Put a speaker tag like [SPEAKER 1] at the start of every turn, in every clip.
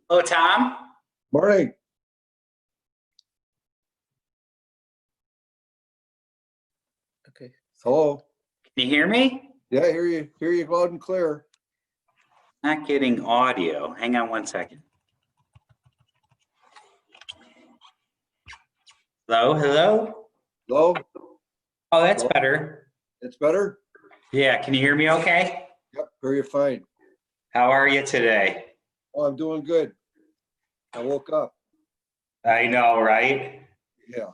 [SPEAKER 1] Hello, Tom.
[SPEAKER 2] Morning.
[SPEAKER 1] Okay.
[SPEAKER 2] Hello.
[SPEAKER 1] Can you hear me?
[SPEAKER 2] Yeah, I hear you. Hear you loud and clear.
[SPEAKER 1] Not getting audio. Hang on one second. Hello, hello.
[SPEAKER 2] Hello.
[SPEAKER 1] Oh, that's
[SPEAKER 2] Hello?
[SPEAKER 1] better.
[SPEAKER 2] It's better?
[SPEAKER 1] Yeah, can you hear me okay?
[SPEAKER 2] Yep, hear you fine.
[SPEAKER 1] How are you today?
[SPEAKER 2] Oh, I'm doing good. I woke up.
[SPEAKER 1] I know, right?
[SPEAKER 2] Yeah.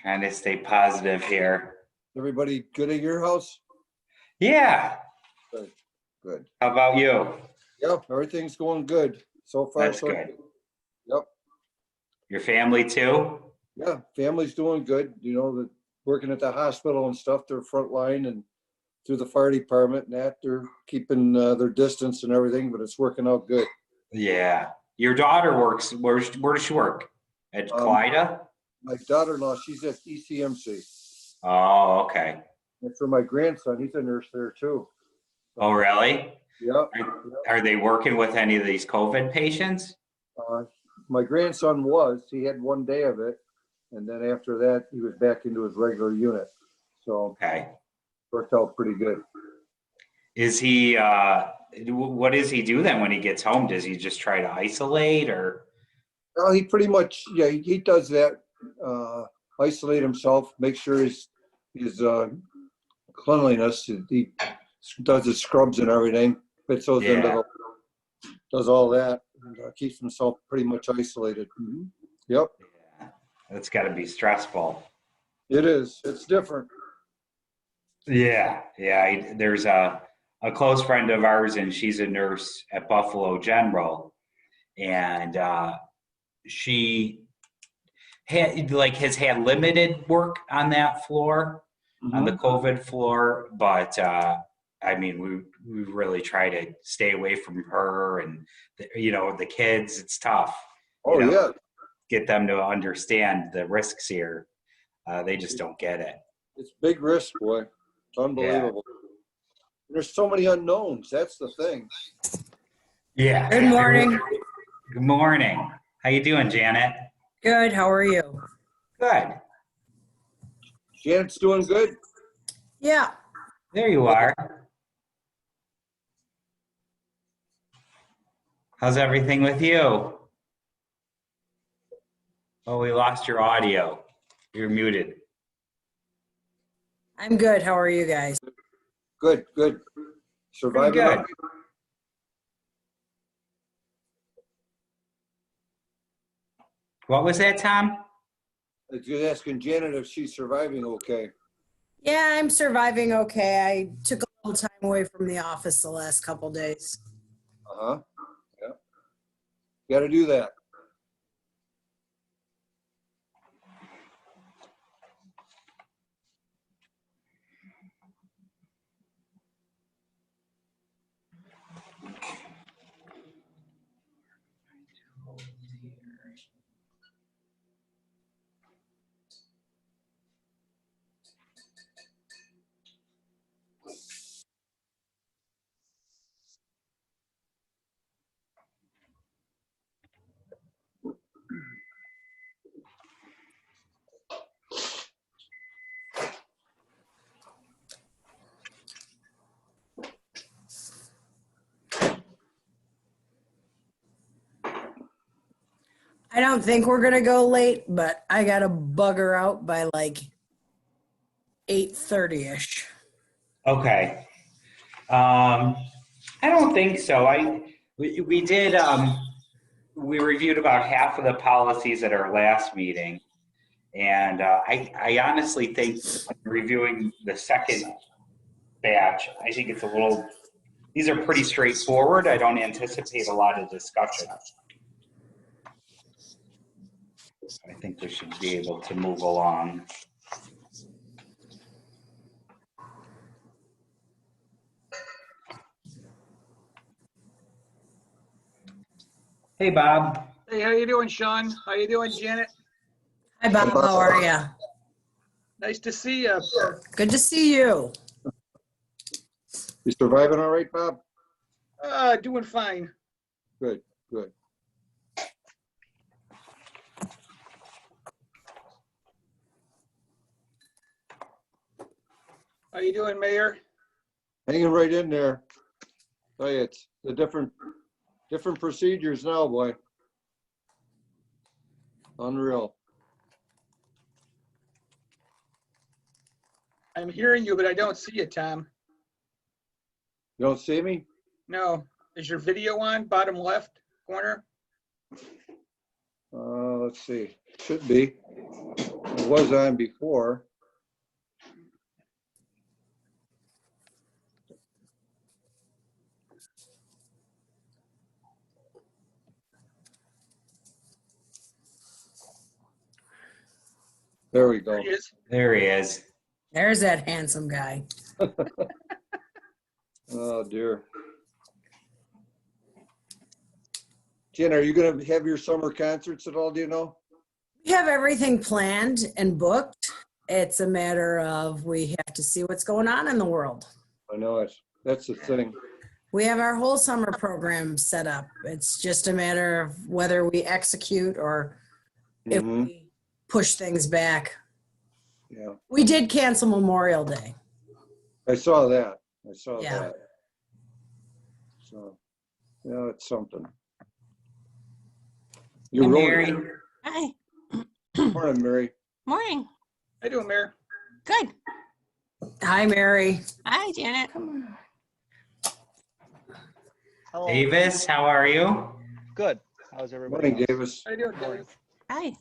[SPEAKER 1] Trying to stay positive here.
[SPEAKER 2] Everybody good at your house?
[SPEAKER 1] Yeah.
[SPEAKER 2] Good. Good.
[SPEAKER 1] How about you?
[SPEAKER 2] Yep, everything's going good. So far,
[SPEAKER 1] That's
[SPEAKER 2] so
[SPEAKER 1] good.
[SPEAKER 2] Yep.
[SPEAKER 1] Your family too?
[SPEAKER 2] Yeah, family's doing good. You know, working at the hospital and stuff, they're frontline and through the fire department and that, they're keeping their distance and everything, but it's working out good.
[SPEAKER 1] Yeah. Your daughter works, where does she work? At Clyda?
[SPEAKER 2] My daughter-in-law, she's at ECMC.
[SPEAKER 1] Oh, okay.
[SPEAKER 2] And for my grandson, he's a nurse there too.
[SPEAKER 1] Oh, really?
[SPEAKER 2] Yeah.
[SPEAKER 1] Are they working with any of these COVID patients?
[SPEAKER 2] My grandson he had 1 day of it. And then after that, he was back into his regular unit. So
[SPEAKER 1] Okay.
[SPEAKER 2] worked out pretty good.
[SPEAKER 1] Is he, what does he do then when he gets home? Does he just try to isolate or?
[SPEAKER 2] Well, he pretty much, yeah, he does that, isolate himself, make sure his cleanliness, he does his scrubs and everything, fits those into does all that, and keeps himself pretty much isolated. Mm-hmm. Yep.
[SPEAKER 1] Yeah, that's got to be stressful.
[SPEAKER 2] It is. It's different.
[SPEAKER 1] Yeah, yeah. There's a close friend of ours, and she's a nurse at Buffalo General, and she has had limited work on that floor, on the COVID floor, but I mean, we really try to stay away from her and the kids. It's tough.
[SPEAKER 2] Oh, yeah.
[SPEAKER 1] Get them to understand the risks here. They just don't get it.
[SPEAKER 2] It's big risk, boy. It's unbelievable. Yeah. There's so many unknowns. That's the thing.
[SPEAKER 1] Yeah.
[SPEAKER 3] Good morning.
[SPEAKER 1] Good morning. How you doing, Janet?
[SPEAKER 3] Good. How are you?
[SPEAKER 1] Good.
[SPEAKER 2] Janet's doing good?
[SPEAKER 3] Yeah.
[SPEAKER 1] There you are. How's everything with you? Oh, we lost your audio. You're muted.
[SPEAKER 3] I'm good. How are you guys?
[SPEAKER 2] Good, good. Surviving.
[SPEAKER 1] Pretty good. What was that, Tom?
[SPEAKER 2] I was just asking Janet if she's surviving okay.
[SPEAKER 3] Yeah, I'm surviving okay. I took a little time away from the office the last couple days.
[SPEAKER 2] Uh-huh. Yeah. Got to do that.
[SPEAKER 3] I don't think we're going to go late, but I got to bugger out by like 8:30ish.
[SPEAKER 1] Okay. I don't think so. We did we reviewed about half of the policies at our last meeting, and I honestly think reviewing the second batch, I think it's a little These are pretty straightforward. I don't anticipate a lot of discussion. I think we should be able to move along. Hey, Bob.
[SPEAKER 4] Hey, how you doing, Sean? How you doing, Janet?
[SPEAKER 3] Hi, Bob. How are you?
[SPEAKER 4] Nice to see you.
[SPEAKER 3] Good to see you.
[SPEAKER 2] You surviving all right, Bob?
[SPEAKER 4] Doing fine.
[SPEAKER 2] Good, good.
[SPEAKER 4] How you doing, Mayor?
[SPEAKER 2] Hanging right in there. Tell you, it's the different procedures now, boy. Unreal.
[SPEAKER 4] I'm hearing you, but I don't see you, Tom.
[SPEAKER 2] You don't see me?
[SPEAKER 4] No. Is your video on, bottom left corner?
[SPEAKER 2] Let's see. Should be. It was on before. There we go.
[SPEAKER 4] There he is.
[SPEAKER 1] There he is.
[SPEAKER 3] There's that handsome guy.
[SPEAKER 2] Oh, dear. Jen, are you going to have your summer concerts at all, do you know?
[SPEAKER 3] We have everything planned and booked. It's a matter of we have to see what's going on in the world.
[SPEAKER 2] I know that's the thing.
[SPEAKER 3] We have our whole summer program set up. It's just a matter of whether we execute or if
[SPEAKER 2] Mhm.
[SPEAKER 3] we push things back.
[SPEAKER 2] Yeah,
[SPEAKER 3] We did cancel Memorial Day.
[SPEAKER 2] I saw that. I saw
[SPEAKER 3] Yeah.
[SPEAKER 2] that. So, yeah, it's something. You
[SPEAKER 1] And
[SPEAKER 2] wrote
[SPEAKER 1] Mary.
[SPEAKER 2] it.
[SPEAKER 5] Hi.
[SPEAKER 2] Morning, Mary.
[SPEAKER 5] Morning.
[SPEAKER 4] How you doing, Mayor?
[SPEAKER 5] Good.
[SPEAKER 3] Hi, Mary.
[SPEAKER 5] Hi, Janet.
[SPEAKER 6] Hello.
[SPEAKER 1] Davis, how are you?
[SPEAKER 6] Good. How's everybody?
[SPEAKER 2] Morning,
[SPEAKER 6] else?
[SPEAKER 2] Davis.
[SPEAKER 4] How you doing, Dave?
[SPEAKER 5] Hi.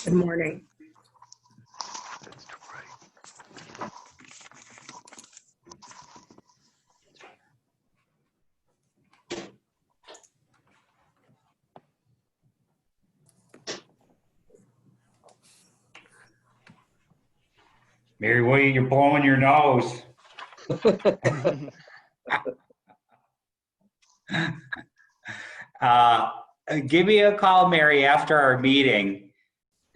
[SPEAKER 3] Good morning.
[SPEAKER 1] Mary, what are you blowing your nose? Give me a call, Mary, after our meeting.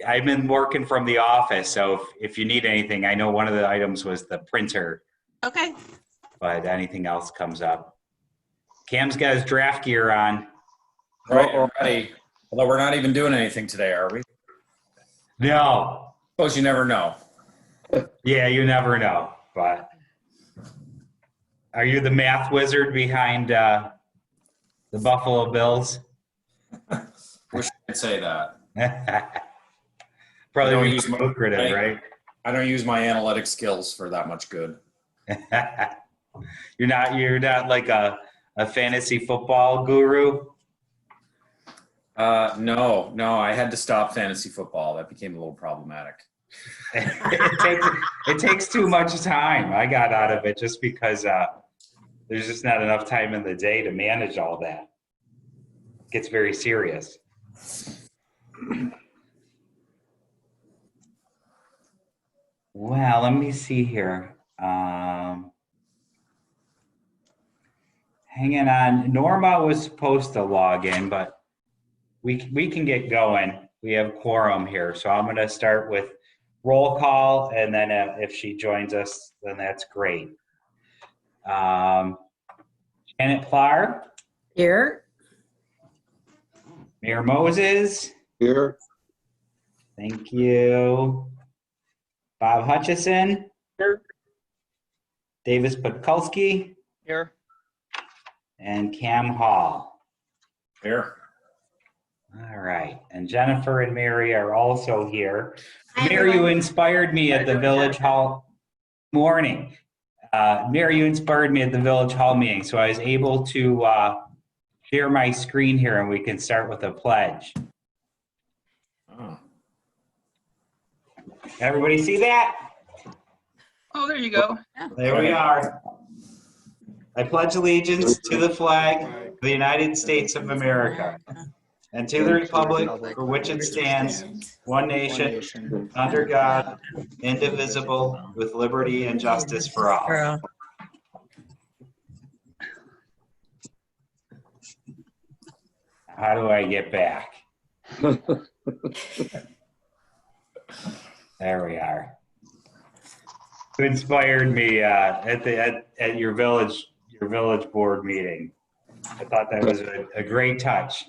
[SPEAKER 1] I've been working from the office, so if you need anything, I know one of the items was the printer,
[SPEAKER 5] Okay.
[SPEAKER 1] but anything else comes up. Cam's got his draft gear on.
[SPEAKER 7] Right, already. Although we're not even doing anything today, are we?
[SPEAKER 1] No.
[SPEAKER 7] Suppose you never know.
[SPEAKER 1] Yeah, you never know, but are you the math wizard behind the Buffalo Bills?
[SPEAKER 7] Wish I could say that.
[SPEAKER 1] Probably
[SPEAKER 7] I don't
[SPEAKER 1] be
[SPEAKER 7] use my-
[SPEAKER 1] lucrative, right?
[SPEAKER 7] I don't use my analytic skills for that much good.
[SPEAKER 1] You're not like a fantasy football guru.
[SPEAKER 7] No, I had to stop fantasy football. That became a little problematic.
[SPEAKER 1] It takes too much time. I got out of it just because there's just not enough time in the day to manage all that. It gets very serious. Well, let me see here. Hanging on. Norma was supposed to log in, but we can get going. We have quorum here, so I'm going to start with roll call, and then if she joins us, then that's great. Janet Plar,
[SPEAKER 3] Here.
[SPEAKER 1] Mayor Moses,
[SPEAKER 2] Here.
[SPEAKER 1] thank you. Bob Hutchison,
[SPEAKER 4] Here.
[SPEAKER 1] Davis Podkolsky,
[SPEAKER 6] Here.
[SPEAKER 1] and Cam Hall.
[SPEAKER 7] Here.
[SPEAKER 1] All right, and Jennifer and Mary are also here.
[SPEAKER 3] Hi,
[SPEAKER 1] Mary, you
[SPEAKER 3] everyone.
[SPEAKER 1] inspired me at the Village Hall morning. Mary, you inspired me at the Village Hall meeting, so I was able to share my screen here, and we can start with a pledge.
[SPEAKER 7] Oh.
[SPEAKER 1] Everybody see that?
[SPEAKER 4] Oh, there you go.
[SPEAKER 1] There we are. I pledge allegiance to the flag of the United States of America and to the republic for which it stands, one nation, under God, indivisible, with liberty and justice for all. How do I get back? There we are. You inspired me at your village board meeting. I thought that was a great touch.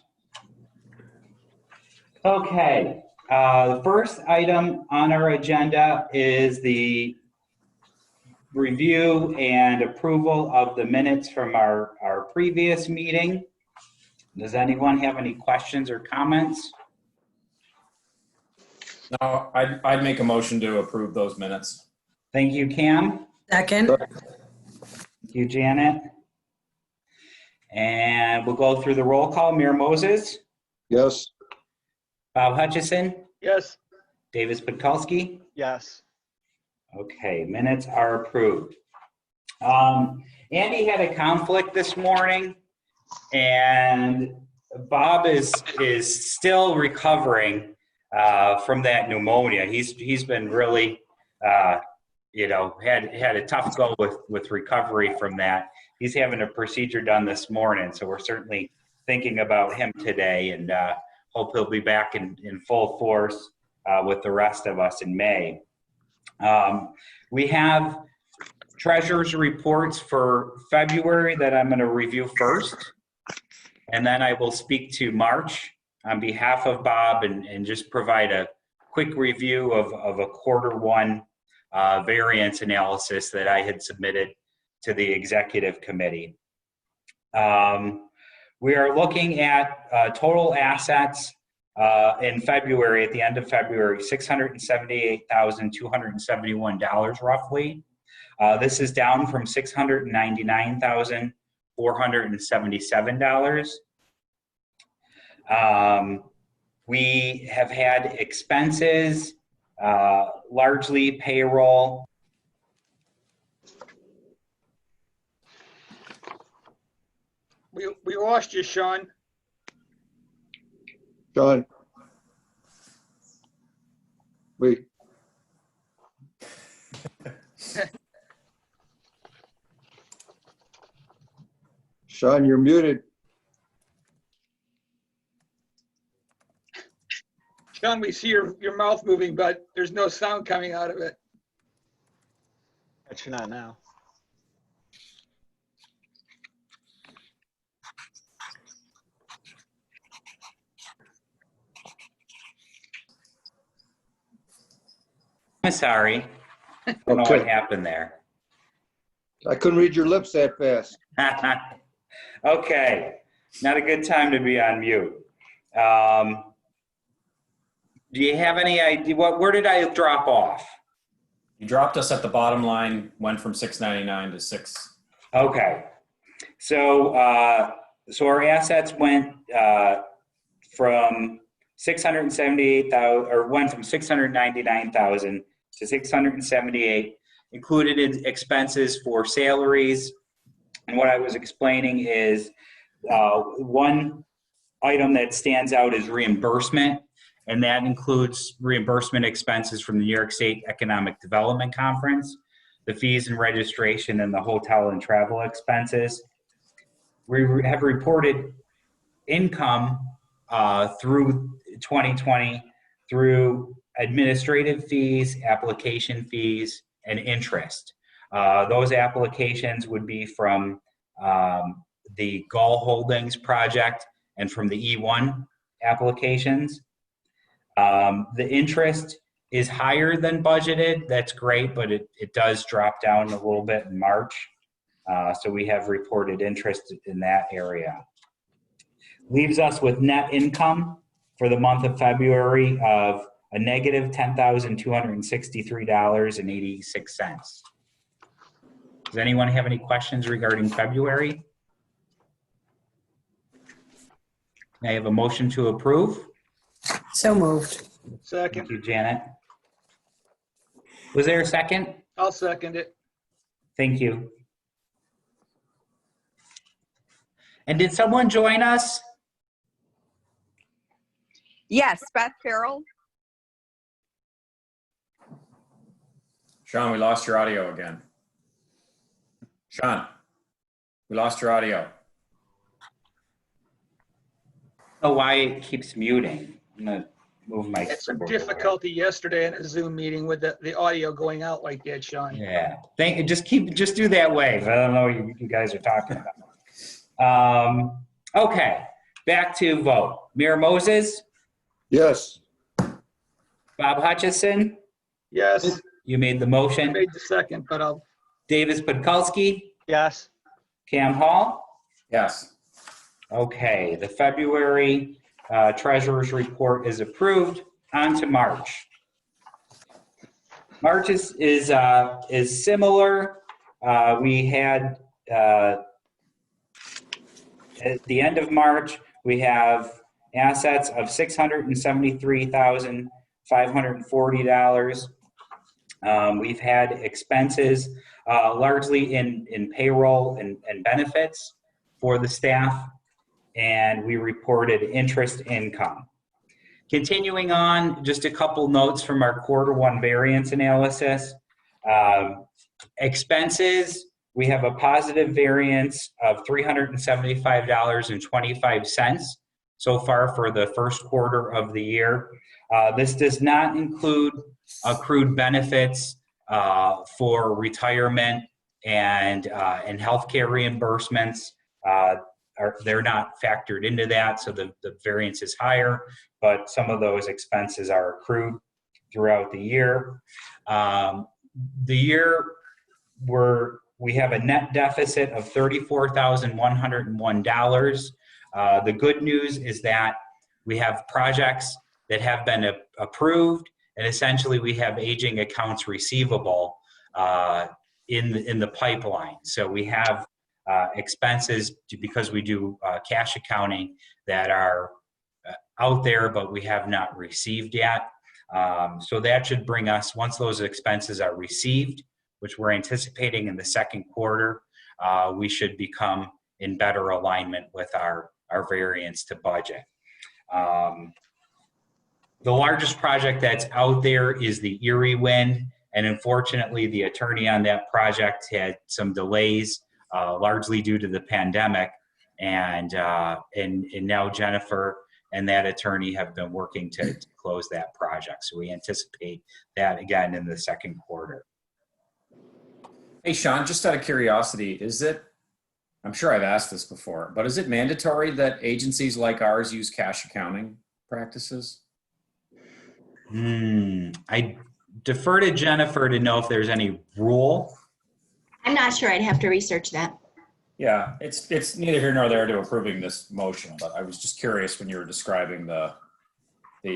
[SPEAKER 1] Okay, the first item on our agenda is the review and approval of the minutes from our previous meeting. Does anyone have any questions or comments?
[SPEAKER 7] No, I'd make a motion to approve those minutes.
[SPEAKER 1] Thank you, Cam.
[SPEAKER 3] Second.
[SPEAKER 1] Thank you, Janet. And we'll go through the roll call. Mayor Moses,
[SPEAKER 2] Yes.
[SPEAKER 1] Bob Hutchison,
[SPEAKER 4] Yes.
[SPEAKER 1] Davis Podkolsky.
[SPEAKER 6] Yes.
[SPEAKER 1] Okay, minutes are approved. Andy had a conflict this morning, and Bob is still recovering from that pneumonia. He's been really, had a tough go with recovery from that. He's having a procedure done this morning, so we're certainly thinking about him today, and hope he'll be back in full force with the rest of us in May. We have treasurer's reports for February that I'm going to review first, and then I will speak to March on behalf of Bob and just provide a quick review of a quarter 1 variance analysis that I had submitted to the executive committee. We are looking at total assets in February, at the end of February, $678,271 roughly. This is down from $699,477. We have had expenses, largely payroll.
[SPEAKER 4] We lost you, Sean.
[SPEAKER 2] Sean. Wait. Sean, you're muted.
[SPEAKER 4] Sean, we see your mouth moving, but there's no sound coming out of it.
[SPEAKER 6] Actually, not now.
[SPEAKER 1] I'm sorry. I don't know what happened there.
[SPEAKER 2] I couldn't read your lips that fast.
[SPEAKER 1] Okay, not a good time to be on mute. Do you have any idea, where did I drop off?
[SPEAKER 7] You dropped us at the bottom line, went from 699 to 6.
[SPEAKER 1] Okay, so our assets went from 678,000, or went from 699,000 to 678, included in expenses for salaries. And what I was explaining is one item that stands out is reimbursement, and that includes reimbursement expenses from the New York State Economic Development Conference, the fees and registration, and the hotel and travel expenses. We have reported income through 2020 through administrative fees, application fees, and interest. Those applications would be from the Gull Holdings project and from the E1 applications. The interest is higher than budgeted. That's great, but it does drop down a little bit in March. So we have reported interest in that area. Leaves us with net income for the month of February of a negative $10,263.86. Does anyone have any questions regarding February? May I have a motion to approve?
[SPEAKER 3] So moved.
[SPEAKER 4] Second.
[SPEAKER 1] Thank you, Janet. Was there a second?
[SPEAKER 4] I'll second it.
[SPEAKER 1] Thank you. And did someone join us?
[SPEAKER 5] Yes, Beth Farrell.
[SPEAKER 7] Sean, we lost your audio again. Sean, we lost your audio.
[SPEAKER 1] Oh, why it keeps muting? I'm gonna move my.
[SPEAKER 4] Had some
[SPEAKER 1] keyboard away.
[SPEAKER 4] difficulty yesterday in a Zoom meeting with the audio going out like that, Sean.
[SPEAKER 1] Yeah, just do that wave. I don't know what you guys are talking about. Okay, back to vote. Mayor Moses,
[SPEAKER 2] Yes.
[SPEAKER 1] Bob Hutchison,
[SPEAKER 4] Yes,
[SPEAKER 1] you made the
[SPEAKER 4] I
[SPEAKER 1] motion.
[SPEAKER 4] made the second, but I'll,
[SPEAKER 1] Davis Podkolsky,
[SPEAKER 6] Yes.
[SPEAKER 1] Cam Hall.
[SPEAKER 7] Yes.
[SPEAKER 1] Okay, the February treasurer's report is approved. On to March. March is similar. We had at the end of March, we have assets of $673,540. We've had expenses largely in payroll and benefits for the staff, and we reported interest income. Continuing on, just a couple notes from our Q1 variance analysis. Expenses, we have a positive variance of $375.25 so far for the first quarter of the year. This does not include accrued benefits for retirement and healthcare reimbursements. They're not factored into that, so the variance is higher, but some of those expenses are accrued throughout the year. We have a net deficit of $34,101. The good news is that we have projects that have been approved, and essentially we have aging accounts receivable in the pipeline. So we have expenses because we do cash accounting that are out there, but we have not received yet. So that should bring us, once those expenses are received, which we're anticipating in the second quarter, we should become in better alignment with our variance to budget. The largest project that's out there is the Erie Wind, and unfortunately the attorney on that project had some delays, largely due to the pandemic, and now Jennifer and that attorney have been working to close that project. So we anticipate that again in the second quarter.
[SPEAKER 7] Hey, Sean, just out of curiosity, I'm sure I've asked this before, but is it mandatory that agencies like ours use cash accounting practices?
[SPEAKER 1] I defer to Jennifer to know if there's any rule.
[SPEAKER 8] I'm not sure. I'd have to research that.
[SPEAKER 7] Yeah, it's neither here nor there to approving this motion, but I was just curious when you were describing the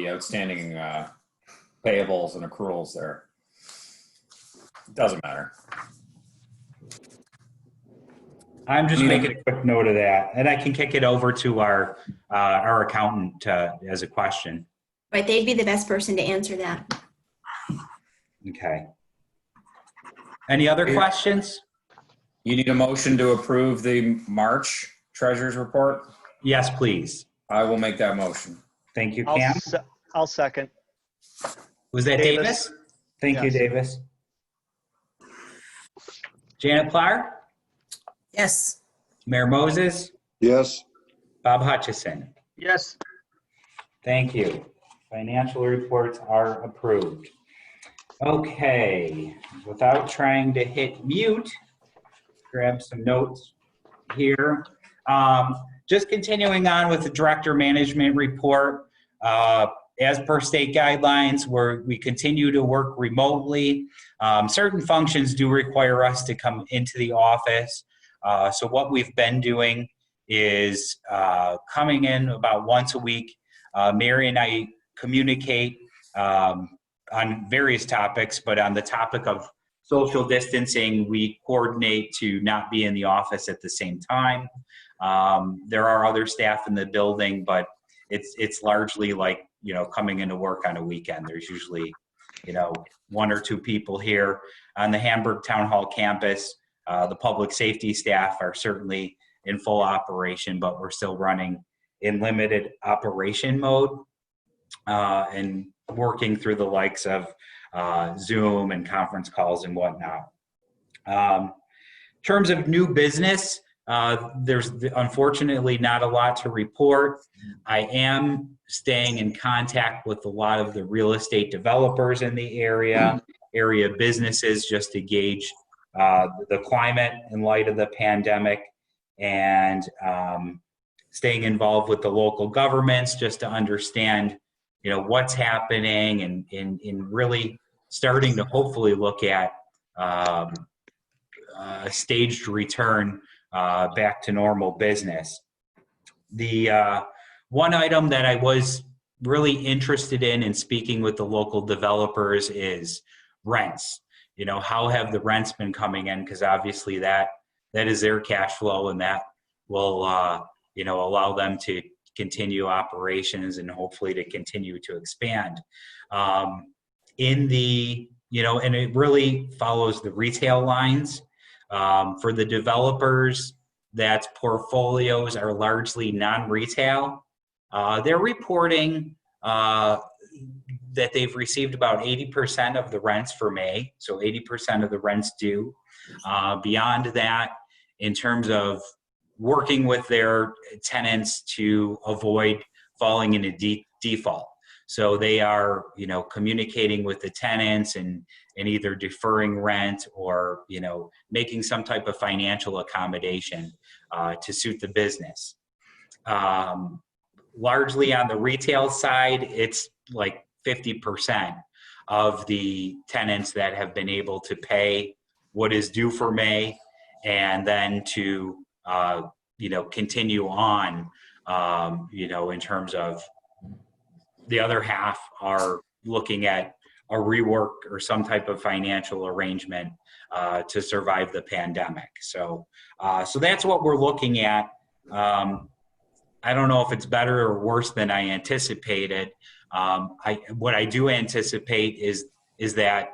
[SPEAKER 7] outstanding payables and accruals there. It doesn't matter.
[SPEAKER 1] I'm just making a quick note of that, and I can kick it over to our accountant as a question.
[SPEAKER 8] But they'd be the best person to answer that.
[SPEAKER 1] Okay. Any other questions?
[SPEAKER 7] You need a motion to approve the March treasurer's report?
[SPEAKER 1] Yes, please.
[SPEAKER 7] I will make that motion.
[SPEAKER 1] Thank you, Cam.
[SPEAKER 6] I'll second.
[SPEAKER 1] Was that Davis?
[SPEAKER 6] Davis.
[SPEAKER 1] Thank you,
[SPEAKER 6] Yes.
[SPEAKER 1] Davis. Janet Plar,
[SPEAKER 3] Yes.
[SPEAKER 1] Mayor Moses,
[SPEAKER 2] Yes.
[SPEAKER 1] Bob Hutchison.
[SPEAKER 4] yes,
[SPEAKER 1] Thank you. Financial reports are approved. Okay, without trying to hit mute, grab some notes here. Just continuing on with the director management report. As per state guidelines, we continue to work remotely. Certain functions do require us to come into the office. So what we've been doing is coming in about once a week. Mary and I communicate on various topics, but on the topic of social distancing, we coordinate to not be in the office at the same time. There are other staff in the building, but it's largely like, coming into work on a weekend. There's usually, one or two people here on the Hamburg Town Hall campus. The public safety staff are certainly in full operation, but we're still running in limited operation mode and working through the likes of Zoom and conference calls and whatnot. In terms of new business, there's unfortunately not a lot to report. I am staying in contact with a lot of the real estate developers in the area businesses, just to gauge the climate in light of the pandemic, and staying involved with the local governments just to understand, what's happening, and really starting to hopefully look at a staged return back to normal business. The one item that I was really interested in speaking with the local developers is rents. How have the rents been coming in? Because obviously that is their cash flow, and that will allow them to continue operations and hopefully to continue to expand. And it really follows the retail lines. For the developers that's portfolios are largely non-retail, they're reporting that they've received about 80% of the rents for May, so 80% of the rents due. Beyond that, in terms of working with their tenants to avoid falling into default. So they are, communicating with the tenants and either deferring rent or, making some type of financial accommodation to suit the business. Largely on the retail side, it's like 50% of the tenants that have been able to pay what is due for May, and then to, continue on, in terms of the other half are looking at a rework or some type of financial arrangement to survive the pandemic. So that's what we're looking at. I don't know if it's better or worse than I anticipated. What I do anticipate is that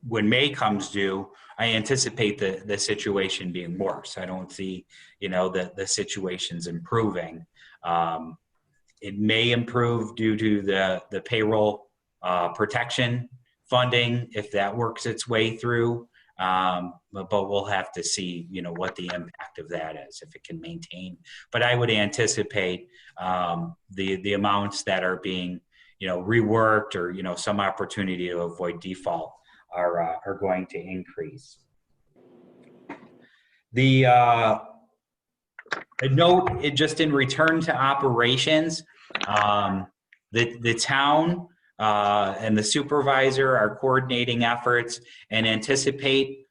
[SPEAKER 1] when May comes due, I anticipate the situation being worse. I don't see, the situation's improving. It may improve due to the payroll protection funding, if that works its way through. But we'll have to see, what the impact of that is, if it can maintain. But I would anticipate the amounts that are being, reworked, or, some opportunity to avoid default are going to increase. A note, just in return to operations, the town and the supervisor are coordinating efforts and anticipate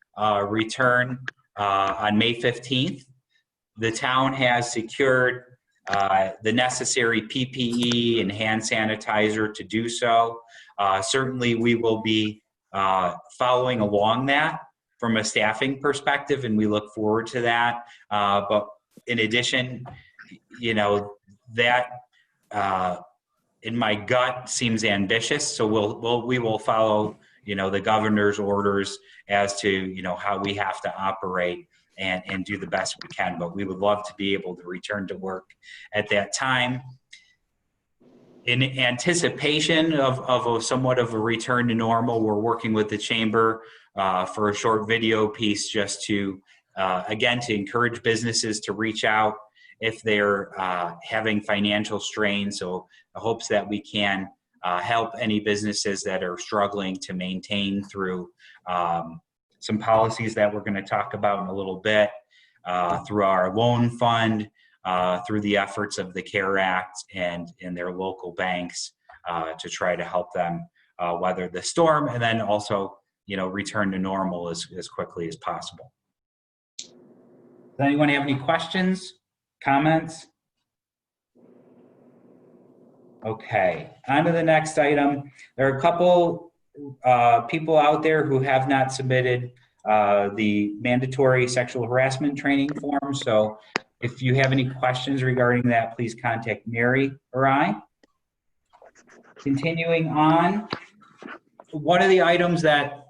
[SPEAKER 1] return on May 15th. The town has secured the necessary PPE and hand sanitizer to do so. Certainly we will be following along that from a staffing perspective, and we look forward to that. But in addition, that in my gut seems ambitious. So we will follow, the governor's orders as to, how we have to operate and do the best we can. But we would love to be able to return to work at that time. In anticipation of somewhat of a return to normal, we're working with the chamber for a short video piece, just to, again, to encourage businesses to reach out if they're having financial strain. So the hopes that we can help any businesses that are struggling to maintain through some policies that we're going to talk about in a little bit, through our loan fund, through the efforts of the CARE Act and their local banks, to try to help them weather the storm, and then also, return to normal as quickly as possible. Does anyone have any questions, comments? Okay, on to the next item. There are a couple people out there who have not submitted the mandatory sexual harassment training form. So if you have any questions regarding that, please contact Mary or I. Continuing on, one of the items that,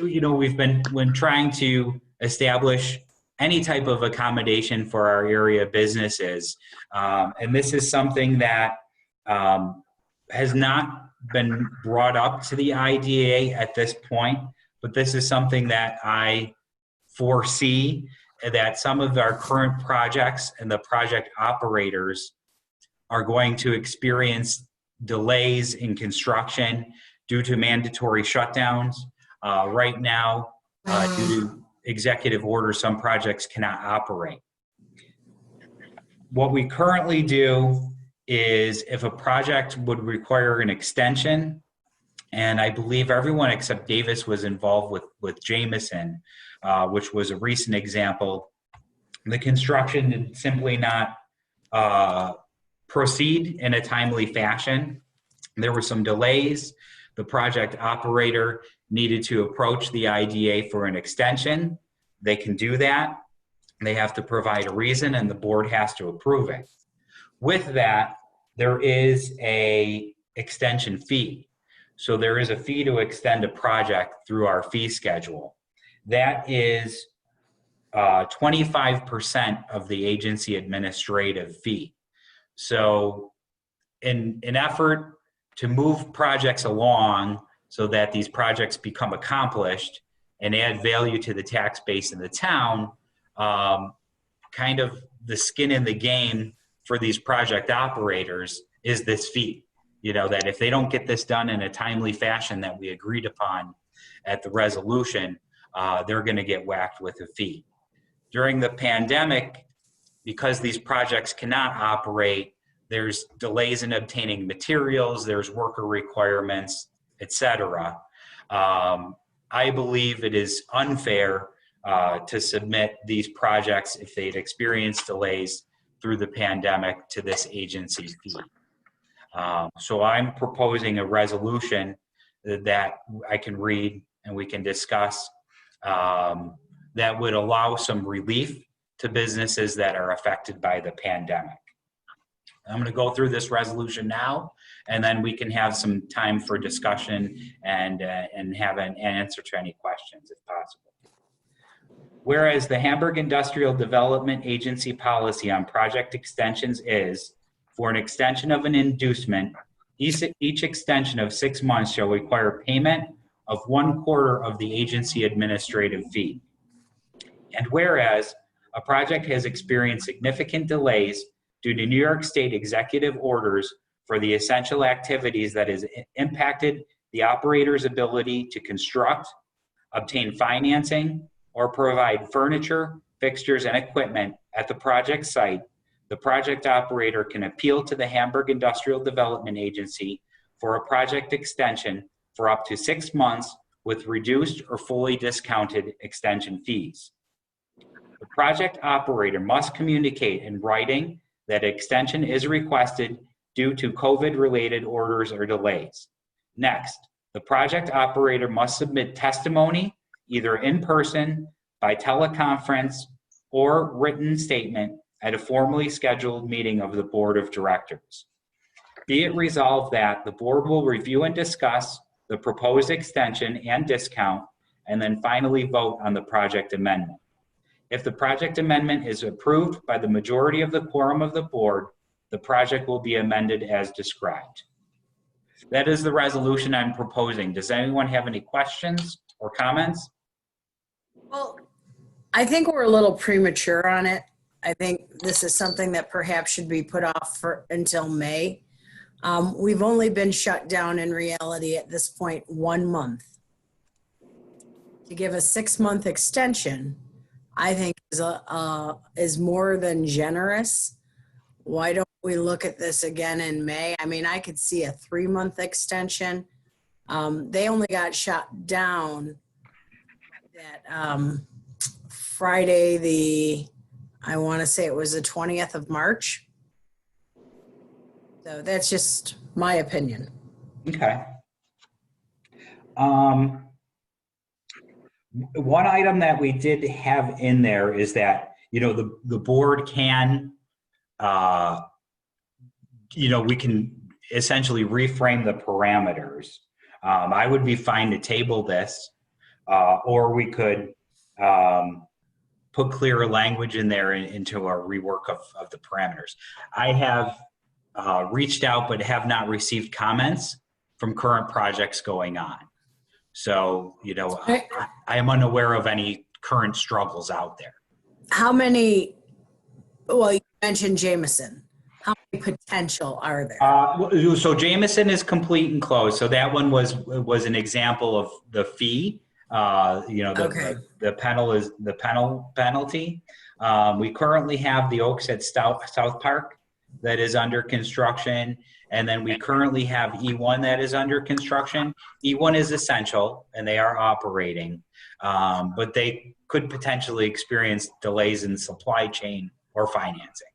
[SPEAKER 1] we've been, when trying to establish any type of accommodation for our area businesses. And this is something that has not been brought up to the IDA at this point, but this is something that I foresee that some of our current projects and the project operators are going to experience delays in construction due to mandatory shutdowns. Right now, due to executive orders, some projects cannot operate. What we currently do is if a project would require an extension, and I believe everyone except Davis was involved with Jameson, which was a recent example, the construction did simply not proceed in a timely fashion. There were some delays. The project operator needed to approach the IDA for an extension. They can do that. They have to provide a reason and the board has to approve it. With that, there is a extension fee. So there is a fee to extend a project through our fee schedule. That is 25% of the agency administrative fee. So in an effort to move projects along so that these projects become accomplished and add value to the tax base in the town, kind of the skin in the game for these project operators is this fee. You know, that if they don't get this done in a timely fashion that we agreed upon at the resolution, they're going to get whacked with a fee. During the pandemic, because these projects cannot operate, there's delays in obtaining materials, there's worker requirements, etc. I believe it is unfair to submit these projects if they'd experienced delays through the pandemic to this agency fee. So I'm proposing a resolution that I can read and we can discuss that would allow some relief to businesses that are affected by the pandemic. I'm going to go through this resolution now, and then we can have some time for discussion and have an answer to any questions if possible. Whereas the Hamburg Industrial Development Agency policy on project extensions is, for an extension of an inducement, each extension of 6 months shall require payment of 1/4 of the agency administrative fee. And whereas a project has experienced significant delays due to New York State executive orders for the essential activities that has impacted the operator's ability to construct, obtain financing, or provide furniture, fixtures, and equipment at the project site, the project operator can appeal to the Hamburg Industrial Development Agency for a project extension for up to 6 months with reduced or fully discounted extension fees. The project operator must communicate in writing that extension is requested due to COVID-related orders or delays. Next, the project operator must submit testimony either in person, by teleconference, or written statement at a formally scheduled meeting of the Board of Directors. Be it resolved that the board will review and discuss the proposed extension and discount, and then finally vote on the project amendment. If the project amendment is approved by the majority of the quorum of the board, the project will be amended as described. That is the resolution I'm proposing. Does anyone have any questions or comments?
[SPEAKER 3] Well, I think we're a little premature on it. I think this is something that perhaps should be put off until May. We've only been shut down in reality at this point 1 month. To give a 6-month extension, I think is more than generous. Why don't we look at this again in May? I mean, I could see a 3-month extension. They only got shut down that Friday, I want to say it was the 20th of March. So that's just my opinion.
[SPEAKER 1] Okay. One item that we did have in there is that, you know, the board can, you know, we can essentially reframe the parameters. I would be fine to table this, or we could put clearer language in there into our rework of the parameters. I have reached out but have not received comments from current projects going on. So, I am unaware of any current struggles out there.
[SPEAKER 3] How many, well, you mentioned Jameson. How many potential are there?
[SPEAKER 1] So Jameson is complete and closed. So that one was an example of the fee.
[SPEAKER 3] Okay.
[SPEAKER 1] The penalty. We currently have the Oaks at South Park that is under construction, and then we currently have E1 that is under construction. E1 is essential, and they are operating, but they could potentially experience delays in supply chain or financing.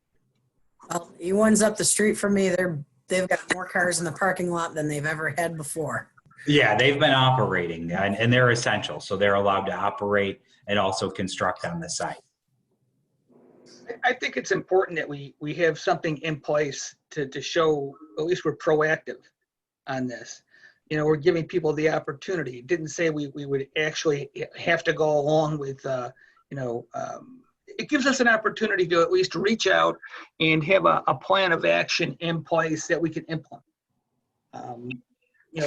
[SPEAKER 3] Well, E1's up the street from me. They've got more cars in the parking lot than they've ever had before.
[SPEAKER 1] Yeah, they've been operating, and they're essential, so they're allowed to operate and also construct on the site.
[SPEAKER 4] I think it's important that we have something in place to show at least we're proactive on this. We're giving people the opportunity. It didn't say we would actually have to go along with, it gives us an opportunity to at least reach out and have a plan of action in place that we can implement.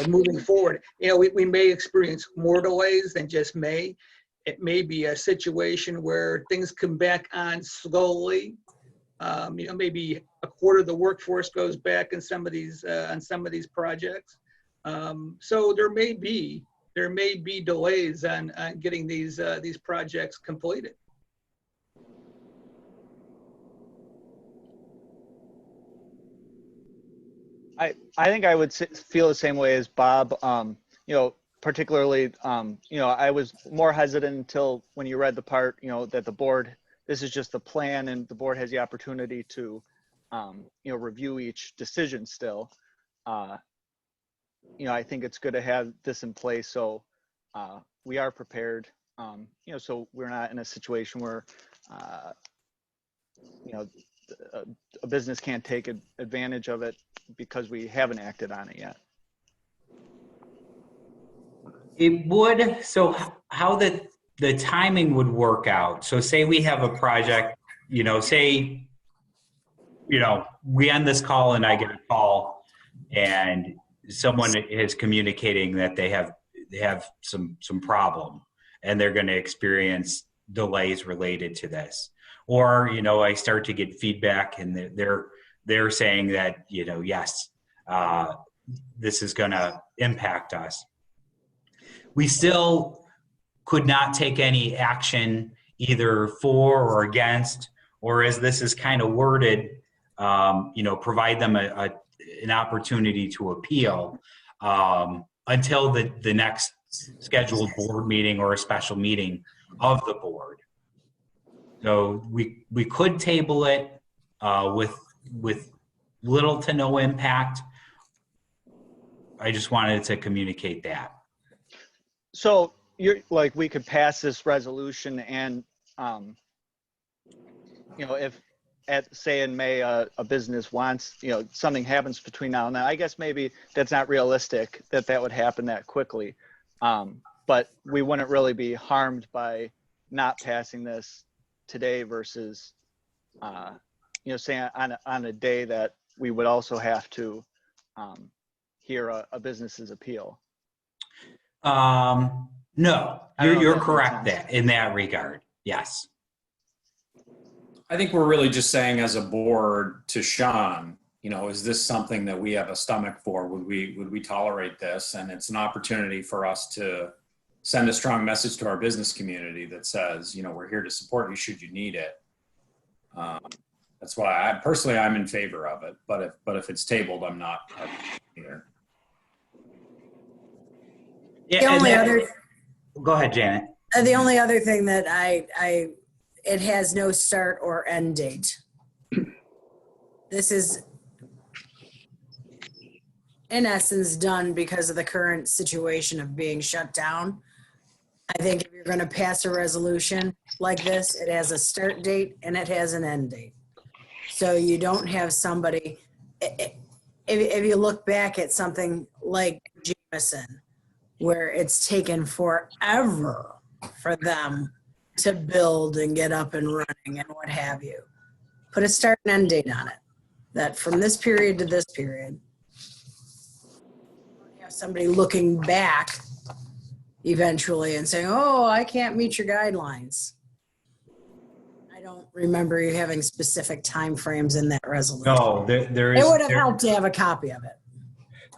[SPEAKER 4] Moving forward, we may experience more delays than just may. It may be a situation where things come back on slowly. Maybe a quarter of the workforce goes back in some of these on some of these projects. So there may be delays on getting these projects completed.
[SPEAKER 6] I think I would feel the same way as Bob. Particularly, I was more hesitant until when you read the part, that the board, this is just the plan and the board has the opportunity to, review each decision still. I think it's good to have this in place so we are prepared, so we're not in a situation where, a business can't take advantage of it because we haven't acted on it yet.
[SPEAKER 1] It would. So how the timing would work out. So say we have a project, say, we end this call and I get a call and someone is communicating that they have some problem and they're going to experience delays related to this. Or, I start to get feedback and they're saying that, yes, this is going to impact us. We still could not take any action either for or against, or as this is kind of worded, provide them an opportunity to appeal until the next scheduled board meeting or a special meeting of the board. So we could table it with little to no impact. I just wanted to communicate that.
[SPEAKER 6] So we could pass this resolution and, if say in May, a business wants, something happens between now and then, I guess maybe that's not realistic that would happen that quickly. But we wouldn't really be harmed by not passing this today versus, say on a day that we would also have to hear a business's appeal.
[SPEAKER 1] No, you're correct in that regard. Yes.
[SPEAKER 7] I think we're really just saying as a board to Sean, is this something that we have a stomach for? Would we tolerate this? And it's an opportunity for us to send a strong message to our business community that says, we're here to support you should you need it. That's why I'm in favor of it. But if it's tabled, I'm not either.
[SPEAKER 1] Yeah. Go ahead, Janet.
[SPEAKER 3] The only other thing that it has no start or end date. This is in essence done because of the current situation of being shut down. I think if you're going to pass a resolution like this, it has a start date and it has an end date. So you don't have somebody, if you look back at something like Jameson, where it's taken forever for them to build and get up and running and what have you. Put a start and end date on it. That from this period to this period. You have somebody looking back eventually and saying, oh, I can't meet your guidelines. I don't remember you having specific timeframes in that resolution.
[SPEAKER 1] No, there
[SPEAKER 3] It
[SPEAKER 1] is.
[SPEAKER 3] would have helped to have a copy of it.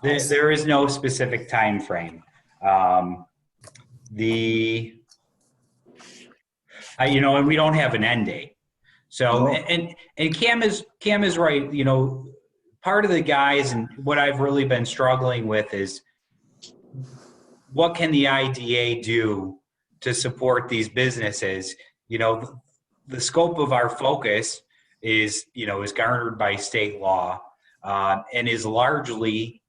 [SPEAKER 1] There is no specific time frame. You know, and we don't have an end date. So,
[SPEAKER 2] No.
[SPEAKER 1] and Cam is right. You know, part of the guys and what I've really been struggling with is what can the IDA do to support these businesses? You know, the scope of our focus is garnered by state law, and is largely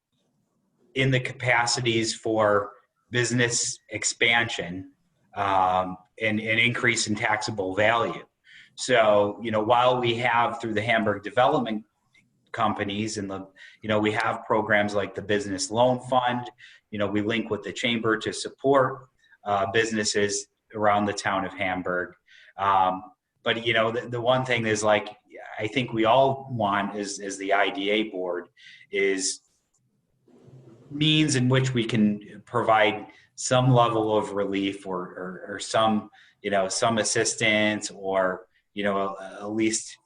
[SPEAKER 1] in the capacities for business expansion, and increase in taxable value. So, you know, while we have through the Hamburg development companies and we have programs like the business loan fund, you know, we link with the chamber to support businesses around the town of Hamburg. But, you know, the one thing is, like, I think we all want as the IDA board is means in which we can provide some level of relief or some, you know, some assistance, or, you know, at least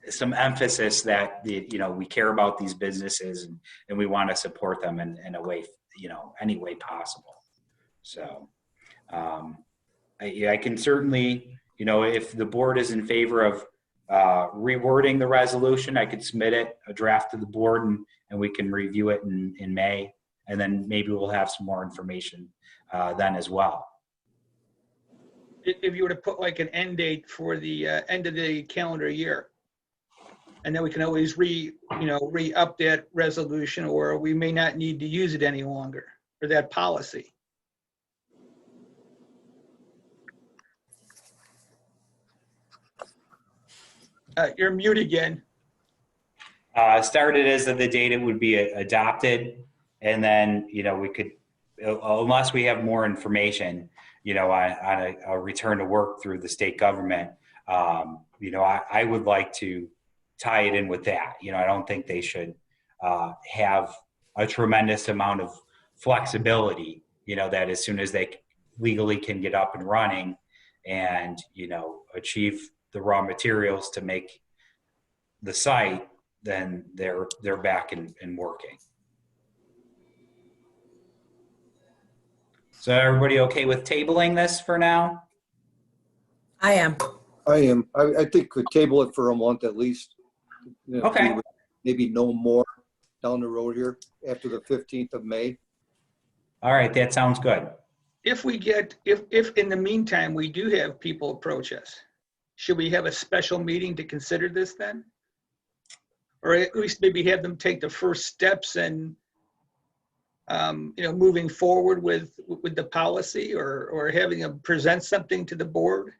[SPEAKER 1] some emphasis that you know, we care about these businesses and we want to support them in a way, you know, any way possible. So I can certainly, you know, if the board is in favor of rewording the resolution, I could submit a draft to the board and we can review it in May, and then maybe we'll have some more information then as well.
[SPEAKER 4] If you were to put like an end date for the end of the calendar year, and then we can always re-up that resolution, or we may not need to use it any longer, or that policy. You're mute again.
[SPEAKER 1] Started as of the date it would be adopted, and then, you know, we could, unless we have more information, you know, on a return to work through the state government, you know, I would like to tie it in with that. You know, I don't think they should have a tremendous amount of flexibility, you know, that as soon as they legally can get up and running and, you know, achieve the raw materials to make the site, then they're back and working. So everybody okay with tabling this for now?
[SPEAKER 3] I am.
[SPEAKER 2] I am. I think we table it for a month at least. You know,
[SPEAKER 1] Okay.
[SPEAKER 2] Maybe no more down the road here after the 15th of May.
[SPEAKER 1] All right, that sounds good.
[SPEAKER 4] If in the meantime we do have people approach us, should we have a special meeting to consider this then? Or at least maybe have them take the first steps and, you know, moving forward with the policy, or having them present something to the board?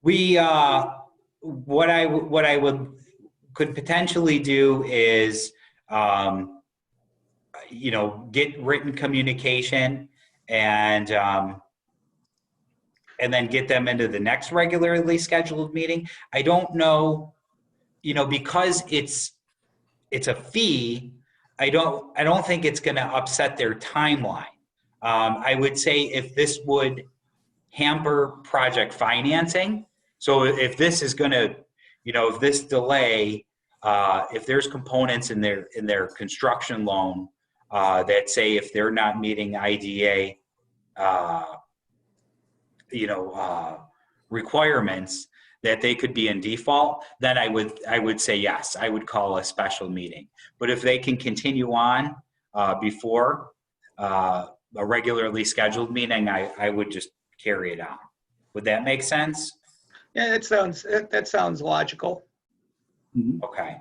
[SPEAKER 1] We, what I could potentially do is, you know, get written communication and then get them into the next regularly scheduled meeting. I don't know, you know, because it's a fee. I don't think it's going to upset their timeline. I would say if this would hamper project financing. So if this is going to, you know, if this delay, if there's components in their construction loan that say if they're not meeting IDA, you know, requirements, that they could be in default, then I would say yes, I would call a special meeting. But if they can continue on before a regularly scheduled meeting, I would just carry it on. Would that make sense?
[SPEAKER 4] Yeah, that sounds logical.
[SPEAKER 1] Okay.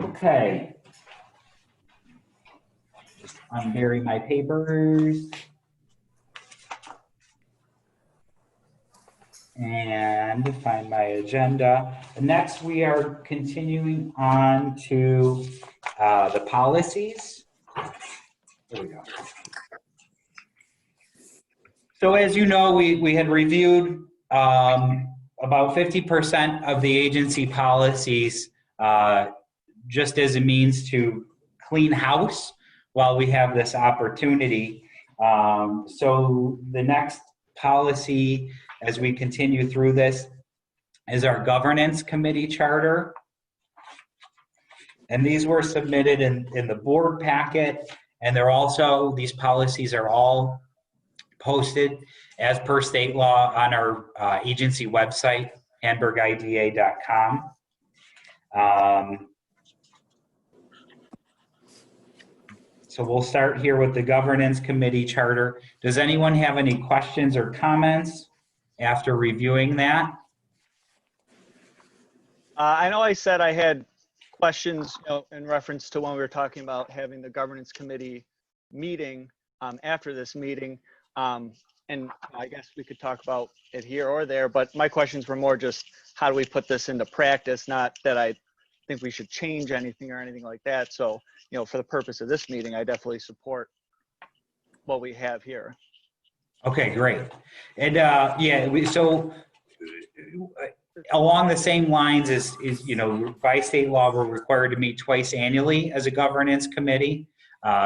[SPEAKER 1] Okay. Just unbury my papers. And find my agenda. Next, we are continuing on to the policies. There we go. So as you know, we had reviewed about 50% of the agency policies just as a means to clean house while we have this opportunity. So the next policy as we continue through this is our governance committee charter. And these were submitted in the board packet, and they're also, these policies are all posted as per state law on our agency website, hamburgida.com. So we'll start here with the governance committee charter. Does anyone have any questions or comments after reviewing that?
[SPEAKER 6] I know I said I had questions, in reference to when we were talking about having the governance committee meeting after this meeting. And I guess we could talk about it here or there, but my questions were more just how do we put this into practice? Not that I think we should change anything or anything like that. So, for the purpose of this meeting, I definitely support what we have here.
[SPEAKER 1] Okay, great. And so along the same lines is by state law, we're required to meet twice annually as a governance committee.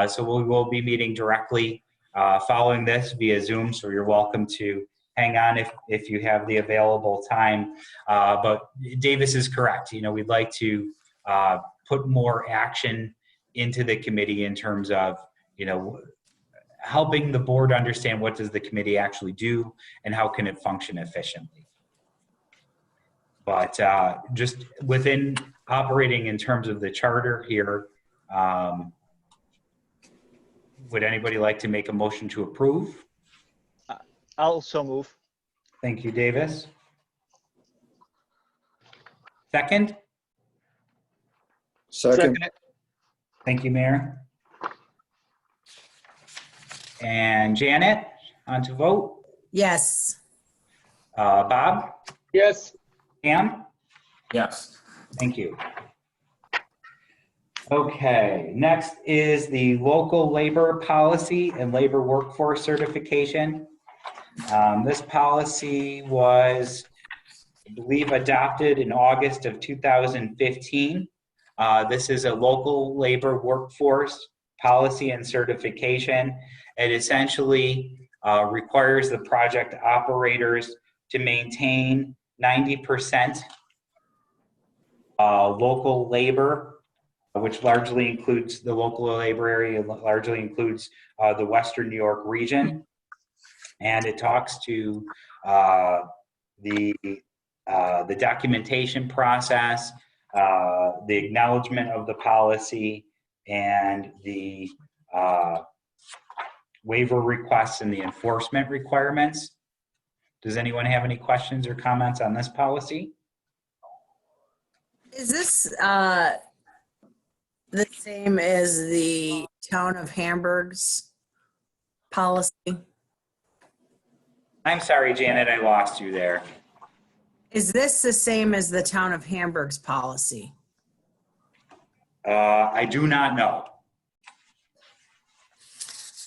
[SPEAKER 1] So we will be meeting directly following this via Zoom. So you're welcome to hang on if you have the available time. But Davis is correct. We'd like to put more action into the committee in terms of, helping the board understand what does the committee actually do and how can it function efficiently. But just within operating in terms of the charter here, would anybody like to make a motion to approve?
[SPEAKER 6] I'll so move.
[SPEAKER 1] Thank you, Davis. Second?
[SPEAKER 2] Second.
[SPEAKER 1] Thank you, Mayor. And Janet, on to vote.
[SPEAKER 3] Yes.
[SPEAKER 1] Bob?
[SPEAKER 4] Yes.
[SPEAKER 1] Pam?
[SPEAKER 7] Yes.
[SPEAKER 1] Thank you. Okay, next is the local labor policy and labor workforce certification. This policy was, I believe, adopted in August of 2015. This is a local labor workforce policy and certification. It essentially requires the project operators to maintain 90% local labor, which largely includes the local labor area, largely includes the Western New York region. And it talks to the documentation process, the acknowledgement of the policy, and the waiver requests and the enforcement requirements. Does anyone have any questions or comments on this policy?
[SPEAKER 3] Is this the same as the town of Hamburg's policy?
[SPEAKER 1] I'm sorry, Janet, I lost you there.
[SPEAKER 3] Is this the same as the town of Hamburg's policy?
[SPEAKER 1] I do not know.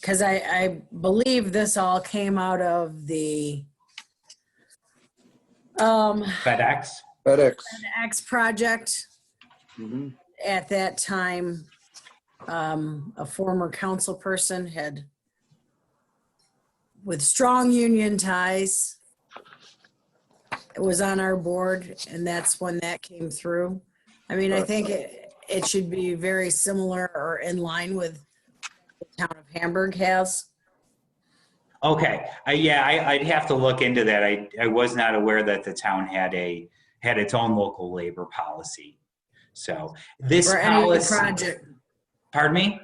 [SPEAKER 3] Because I believe this all came out of the
[SPEAKER 1] FedEx?
[SPEAKER 2] FedEx.
[SPEAKER 3] FedEx project.
[SPEAKER 2] Mhm.
[SPEAKER 3] At that time, a former council person had, with strong union ties, it was on our board, and that's when that came through. I mean, I think it should be very similar or in line with the town of Hamburg has.
[SPEAKER 1] Okay, I'd have to look into that. I was not aware that the town had its own local labor policy. So this
[SPEAKER 3] For any
[SPEAKER 1] policy,
[SPEAKER 3] project.
[SPEAKER 1] pardon me?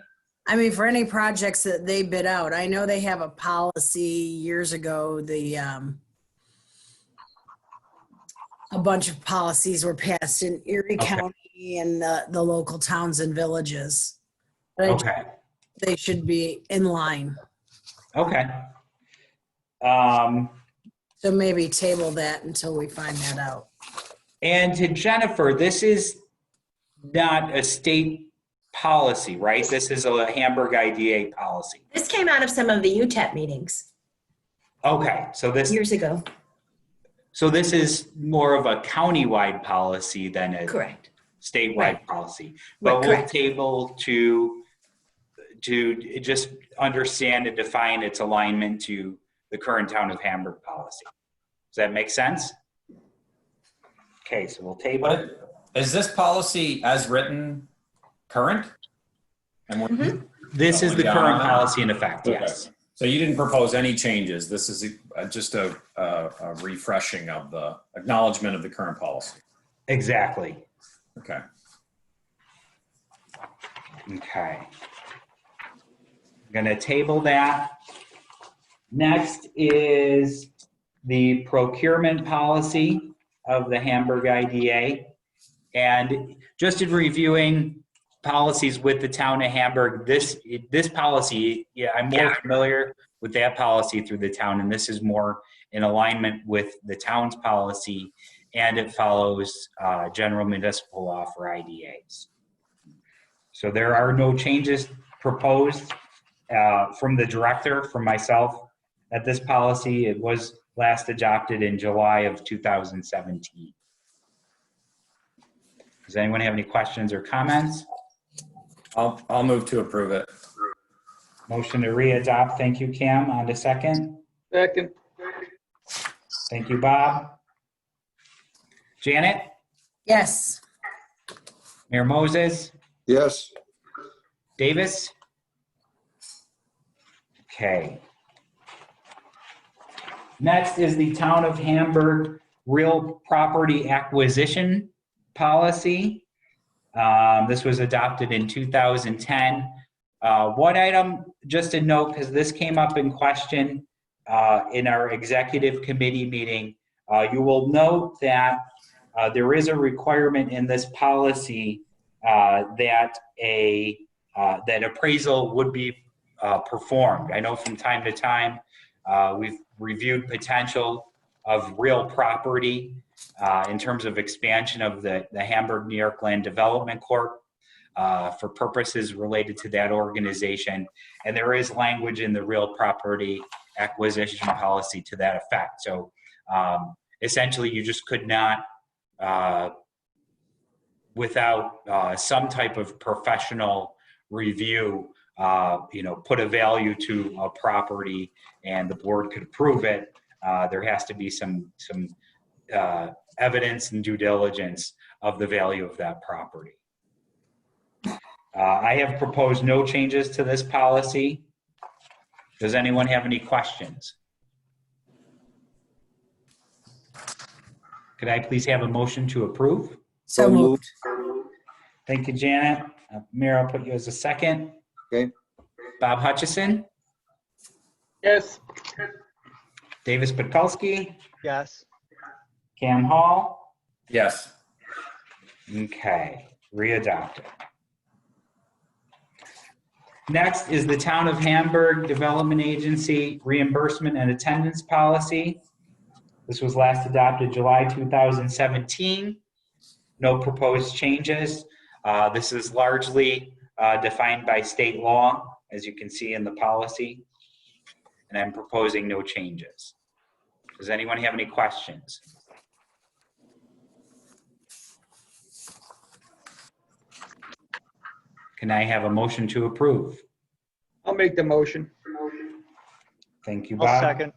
[SPEAKER 3] I mean, for any projects that they bid out, I know they have a policy years ago, a bunch of policies were passed in Erie
[SPEAKER 1] Okay.
[SPEAKER 3] County and the local towns and villages. But
[SPEAKER 1] Okay,
[SPEAKER 3] they should be in line.
[SPEAKER 1] okay.
[SPEAKER 3] So maybe table that until we find that out.
[SPEAKER 1] And to Jennifer, this is not a state policy, right? This is a Hamburg IDA policy.
[SPEAKER 8] This came out of some of the UTEP meetings.
[SPEAKER 1] Okay, so
[SPEAKER 8] years ago.
[SPEAKER 1] this is more of a countywide policy than a
[SPEAKER 8] Correct.
[SPEAKER 1] statewide
[SPEAKER 8] Right.
[SPEAKER 1] policy.
[SPEAKER 8] Right,
[SPEAKER 1] But we'll
[SPEAKER 8] correct.
[SPEAKER 1] table to just understand and define its alignment to the current town of Hamburg policy. Does that make sense? Okay, so we'll table.
[SPEAKER 7] But is this policy as written current? And we're
[SPEAKER 1] This is the
[SPEAKER 7] down
[SPEAKER 1] current
[SPEAKER 7] on it?
[SPEAKER 1] policy in effect,
[SPEAKER 7] Okay.
[SPEAKER 1] yes.
[SPEAKER 7] So you didn't propose any changes. This is just a refreshing of the acknowledgement of the current policy.
[SPEAKER 1] Exactly.
[SPEAKER 7] Okay.
[SPEAKER 1] Okay. I'm going to table that. Next is the procurement policy of the Hamburg IDA. And just in reviewing policies with the town of Hamburg, this policy, yeah, I'm more familiar with that policy through the town, and this is more in alignment with the town's policy, and it follows general municipal law for IDAs. So there are no changes proposed from the director, from myself, at this policy. It was last adopted in July of 2017. Does anyone have any questions or comments?
[SPEAKER 7] I'll move to approve it.
[SPEAKER 1] Motion to re-adopt. Thank you, Cam. On to second.
[SPEAKER 4] Second.
[SPEAKER 1] Thank you, Bob. Janet?
[SPEAKER 3] Yes.
[SPEAKER 1] Mayor Moses?
[SPEAKER 2] Yes.
[SPEAKER 1] Davis? Okay. Next is the Town of Hamburg Real Property Acquisition Policy. This was adopted in 2010. One item, just a note, because this came up in question in our executive committee meeting, you will note that there is a requirement in this policy that that appraisal would be performed. I know from time to time we've reviewed potential of real property in terms of expansion of the Hamburg, New York Land Development Corp. For purposes related to that organization. And there is language in the real property acquisition policy to that effect. So essentially you just could not, without some type of professional review, put a value to a property and the board could approve it. There has to be some evidence and due diligence of the value of that property. I have proposed no changes to this policy. Does anyone have any questions? Could I please have a motion to approve?
[SPEAKER 3] So moved.
[SPEAKER 1] Thank you, Janet. Mayor, I'll put you as a second.
[SPEAKER 2] Okay.
[SPEAKER 1] Bob Hutchison,
[SPEAKER 4] Yes.
[SPEAKER 1] Davis Podkolsky,
[SPEAKER 6] Yes.
[SPEAKER 1] Cam Hall.
[SPEAKER 7] Yes.
[SPEAKER 1] Okay, readopted. Next is the Town of Hamburg Development Agency Reimbursement and Attendance Policy. This was last adopted July 2017. No proposed changes. This is largely defined by state law, as you can see in the policy. And I'm proposing no changes. Does anyone have any questions? Can I have a motion to approve?
[SPEAKER 4] I'll make the motion.
[SPEAKER 1] Thank you,
[SPEAKER 6] I'll
[SPEAKER 1] Bob.
[SPEAKER 6] second.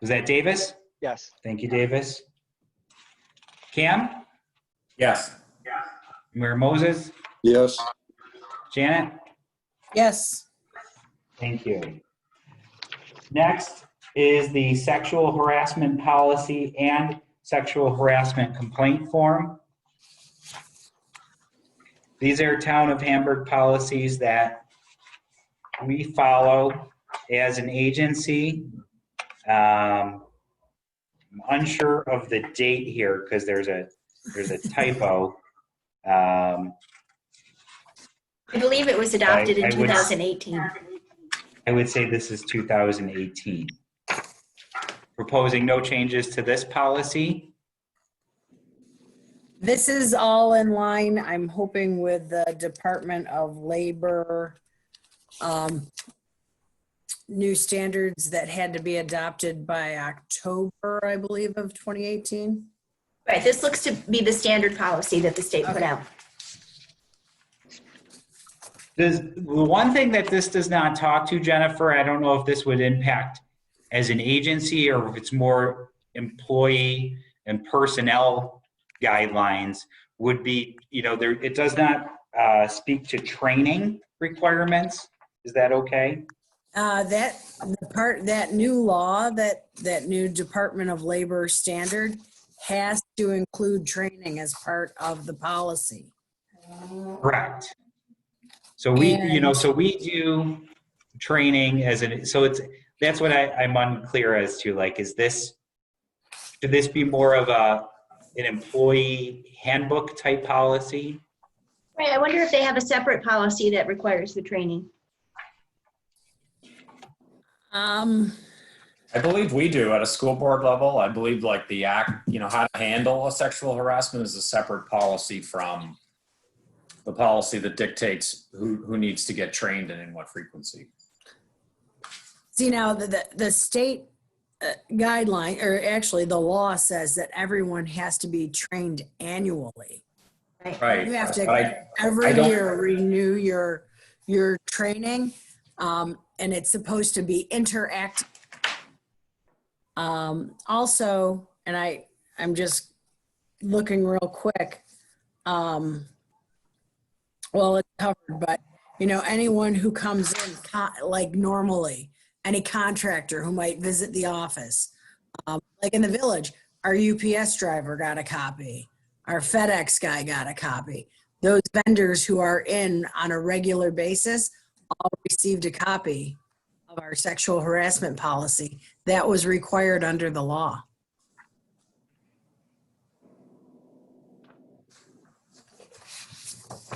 [SPEAKER 1] Was that Davis?
[SPEAKER 6] Yes.
[SPEAKER 1] Thank you, Davis. Cam?
[SPEAKER 7] Yes.
[SPEAKER 1] Mayor Moses?
[SPEAKER 2] Yes.
[SPEAKER 1] Janet?
[SPEAKER 3] Yes.
[SPEAKER 1] Thank you. Next is the sexual harassment policy and sexual harassment complaint form. These are Town of Hamburg policies that we follow as an agency. I'm unsure of the date here because there's a typo.
[SPEAKER 8] I believe it was adopted
[SPEAKER 1] I
[SPEAKER 8] in
[SPEAKER 1] would-
[SPEAKER 8] 2018.
[SPEAKER 1] I would say this is 2018. Proposing no changes to this policy.
[SPEAKER 3] This is all in line, I'm hoping, with the Department of Labor new standards that had to be adopted by October, I believe, of 2018.
[SPEAKER 8] Right, this looks to be the standard policy that the state put
[SPEAKER 3] Okay.
[SPEAKER 8] out.
[SPEAKER 1] The one thing that this does not talk to, Jennifer, I don't know if this would impact as an agency or if it's more employee and personnel guidelines, would be, there, it does not speak to training requirements. Is that okay?
[SPEAKER 3] That new law, that new Department of Labor standard has to include training as part of the policy.
[SPEAKER 1] Correct. So we,
[SPEAKER 3] And-
[SPEAKER 1] so we do training that's what I'm unclear as to, like, should this be more of an employee handbook type policy?
[SPEAKER 8] Right, I wonder if they have a separate policy that requires the training.
[SPEAKER 7] I believe we do at a school board level. I believe like the act, how to handle a sexual harassment is a separate policy from the policy that dictates who needs to get trained and in what frequency.
[SPEAKER 3] See, now the state guideline, or actually the law says that everyone has to be trained annually.
[SPEAKER 7] Right.
[SPEAKER 3] You have
[SPEAKER 7] But
[SPEAKER 3] to every year renew your training, and it's supposed to be interactive. Also, and I'm just looking real quick. Well, it's covered, but anyone who comes in like normally, any contractor who might visit the office, like in the village, our UPS driver got a copy. Our FedEx guy got a copy. Those vendors who are in on a regular basis all received a copy of our sexual harassment policy that was required under the law.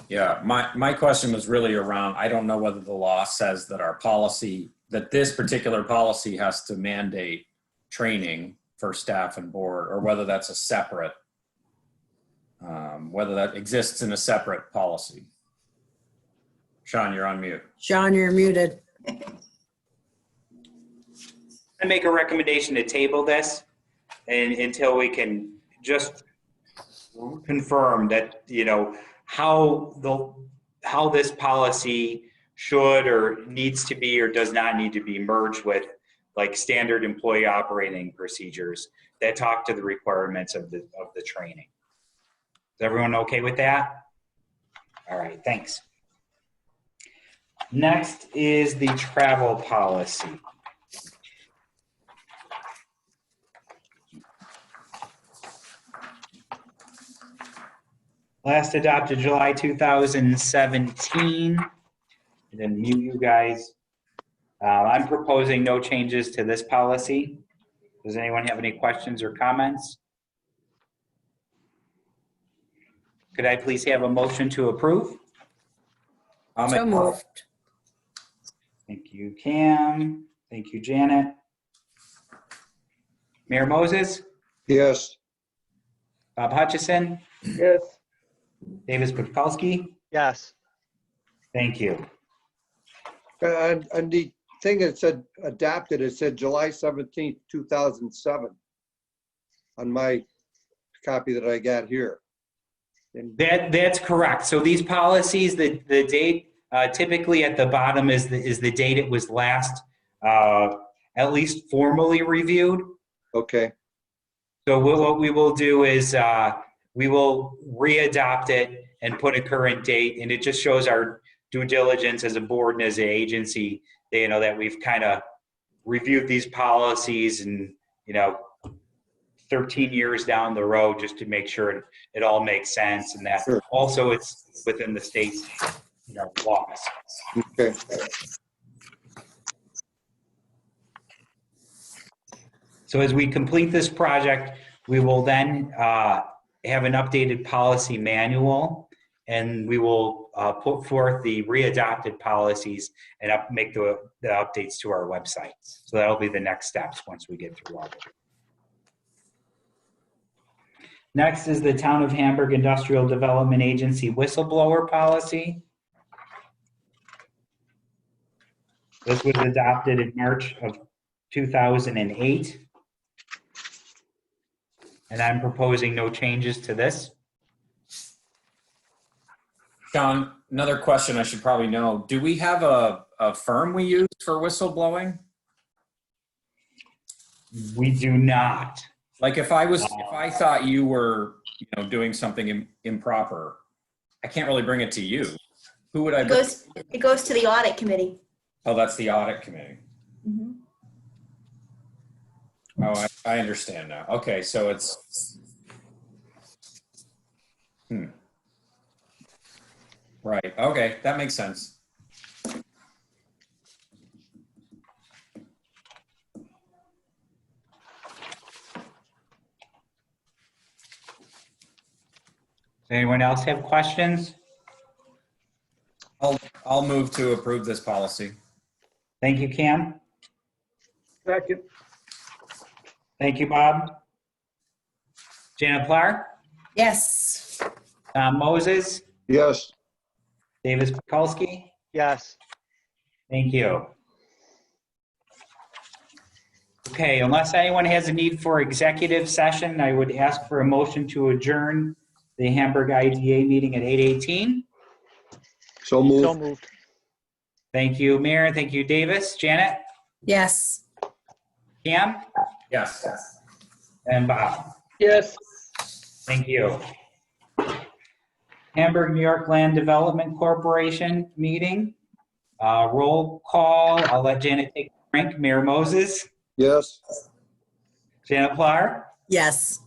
[SPEAKER 7] Yeah, my question was really around, I don't know whether the law says that that this particular policy has to mandate training for staff and board, or whether that's a separate, whether that exists in a separate policy. Sean, you're on mute.
[SPEAKER 3] Sean, you're muted.
[SPEAKER 1] I make a recommendation to table this until we can just confirm that, how this policy should or needs to be or does not need to be merged with, like, standard employee operating procedures that talk to the requirements of the training. Is everyone okay with that? All right, thanks. Next is the travel policy. Last adopted July 2017. And then mute you guys. I'm proposing no changes to this policy. Does anyone have any questions or comments? Could I please have a motion to approve?
[SPEAKER 3] So moved.
[SPEAKER 1] Thank you, Cam. Thank you, Janet. Mayor Moses,
[SPEAKER 2] Yes.
[SPEAKER 1] Bob Hutchison,
[SPEAKER 4] Yes.
[SPEAKER 1] Davis Podolsky.
[SPEAKER 6] Yes.
[SPEAKER 1] Thank you.
[SPEAKER 2] And the thing that said adopted, it said July 17th, 2007 on my copy that I got here. And
[SPEAKER 1] That's correct. So these policies, the date typically at the bottom is the date it was last at least formally reviewed.
[SPEAKER 2] okay,
[SPEAKER 1] So what we will do is we will re-adopt it and put a current date, and it just shows our due diligence as a board and as an agency, that we've kind of reviewed these policies and 13 years down the road, just to make sure it all makes sense, and that
[SPEAKER 2] Sure.
[SPEAKER 1] also it's within the state's laws.
[SPEAKER 2] okay.
[SPEAKER 1] So as we complete this project, we will then have an updated policy manual, and we will put forth the re-adopted policies and make the updates to our website. So that'll be the next steps once we get through all of it. Next is the Town of Hamburg Industrial Development Agency whistleblower policy. This was adopted in March of 2008. And I'm proposing no changes to this.
[SPEAKER 7] Sean, another question I should probably know. Do we have a firm we use for whistleblowing?
[SPEAKER 1] We do not.
[SPEAKER 7] Like if I thought you were, doing something improper, I can't really bring it to you. Who would I
[SPEAKER 8] It
[SPEAKER 7] bring?
[SPEAKER 8] goes to the audit committee.
[SPEAKER 7] Oh, that's the audit committee.
[SPEAKER 8] Mhm.
[SPEAKER 7] Oh, I understand now. Okay, so it's, right. Okay, that makes sense.
[SPEAKER 1] Does anyone else have questions?
[SPEAKER 7] I'll move to approve this policy.
[SPEAKER 1] Thank you, Cam.
[SPEAKER 4] Second.
[SPEAKER 1] Thank you, Bob. Janet Plar,
[SPEAKER 3] Yes.
[SPEAKER 1] Tom Moses,
[SPEAKER 2] Yes.
[SPEAKER 1] Davis Pekulski.
[SPEAKER 6] Yes.
[SPEAKER 1] Thank you. Okay, unless anyone has a need for executive session, I would ask for a motion to adjourn the Hamburg IDA meeting at 8:18.
[SPEAKER 2] So
[SPEAKER 6] So
[SPEAKER 2] moved.
[SPEAKER 6] moved.
[SPEAKER 1] Thank you, Mayor. Thank you, Davis. Janet,
[SPEAKER 3] Yes.
[SPEAKER 1] Cam,
[SPEAKER 7] Yes.
[SPEAKER 1] and Bob.
[SPEAKER 4] Yes.
[SPEAKER 1] Thank you. Hamburg, New York Land Development Corporation meeting. Roll call. I'll let Janet take a drink. Mayor Moses,
[SPEAKER 2] Yes.
[SPEAKER 1] Janet Plar,
[SPEAKER 3] Yes.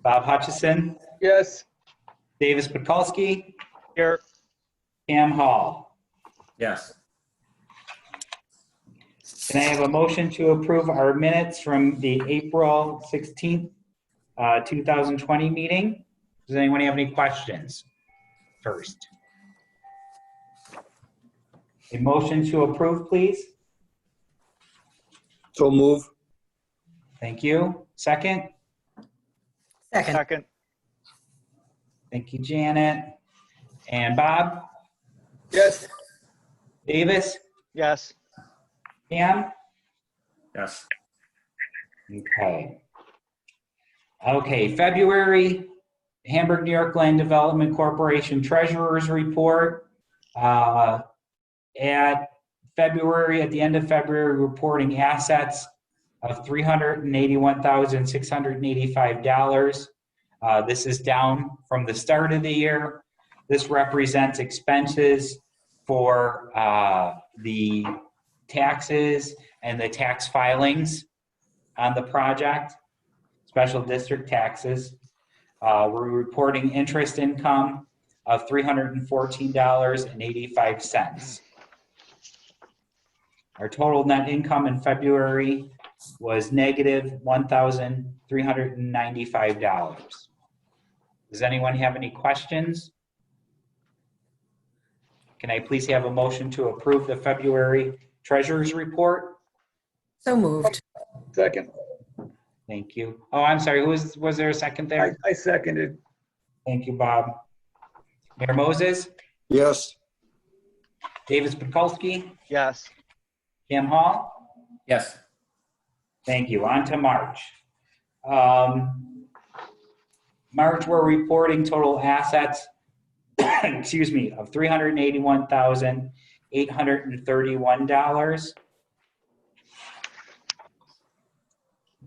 [SPEAKER 1] Bob Hutchison,
[SPEAKER 4] Yes.
[SPEAKER 1] Davis Pekulski,
[SPEAKER 6] Here.
[SPEAKER 1] Cam Hall.
[SPEAKER 7] Yes.
[SPEAKER 1] Can I have a motion to approve our minutes from the April 16th, 2020 meeting? Does anyone have any questions first? A motion to approve, please.
[SPEAKER 2] So move.
[SPEAKER 1] Thank you. Second?
[SPEAKER 3] Second.
[SPEAKER 6] Second.
[SPEAKER 1] Thank you, Janet. And Bob?
[SPEAKER 4] Yes.
[SPEAKER 1] Davis?
[SPEAKER 6] Yes.
[SPEAKER 1] Pam?
[SPEAKER 7] Yes.
[SPEAKER 1] Okay. Okay, February, Hamburg, New York Land Development Corporation Treasurer's Report. At the end of February, reporting assets of $381,685. This is down from the start of the year. This represents expenses for the taxes and the tax filings on the project, special district taxes. We're reporting interest income of $314.85. Our total net income in February was negative $1,395. Does anyone have any questions? Can I please have a motion to approve the February Treasurer's Report?
[SPEAKER 3] So moved.
[SPEAKER 4] Second.
[SPEAKER 1] Thank you. Oh, I'm sorry, was there a second there?
[SPEAKER 4] I seconded.
[SPEAKER 1] Thank you, Bob. Mayor Moses,
[SPEAKER 2] Yes.
[SPEAKER 1] Davis Pekulski,
[SPEAKER 6] Yes.
[SPEAKER 1] Cam Hall?
[SPEAKER 7] Yes.
[SPEAKER 1] Thank you. On to March. March, we're reporting total assets, excuse me, of $381,831.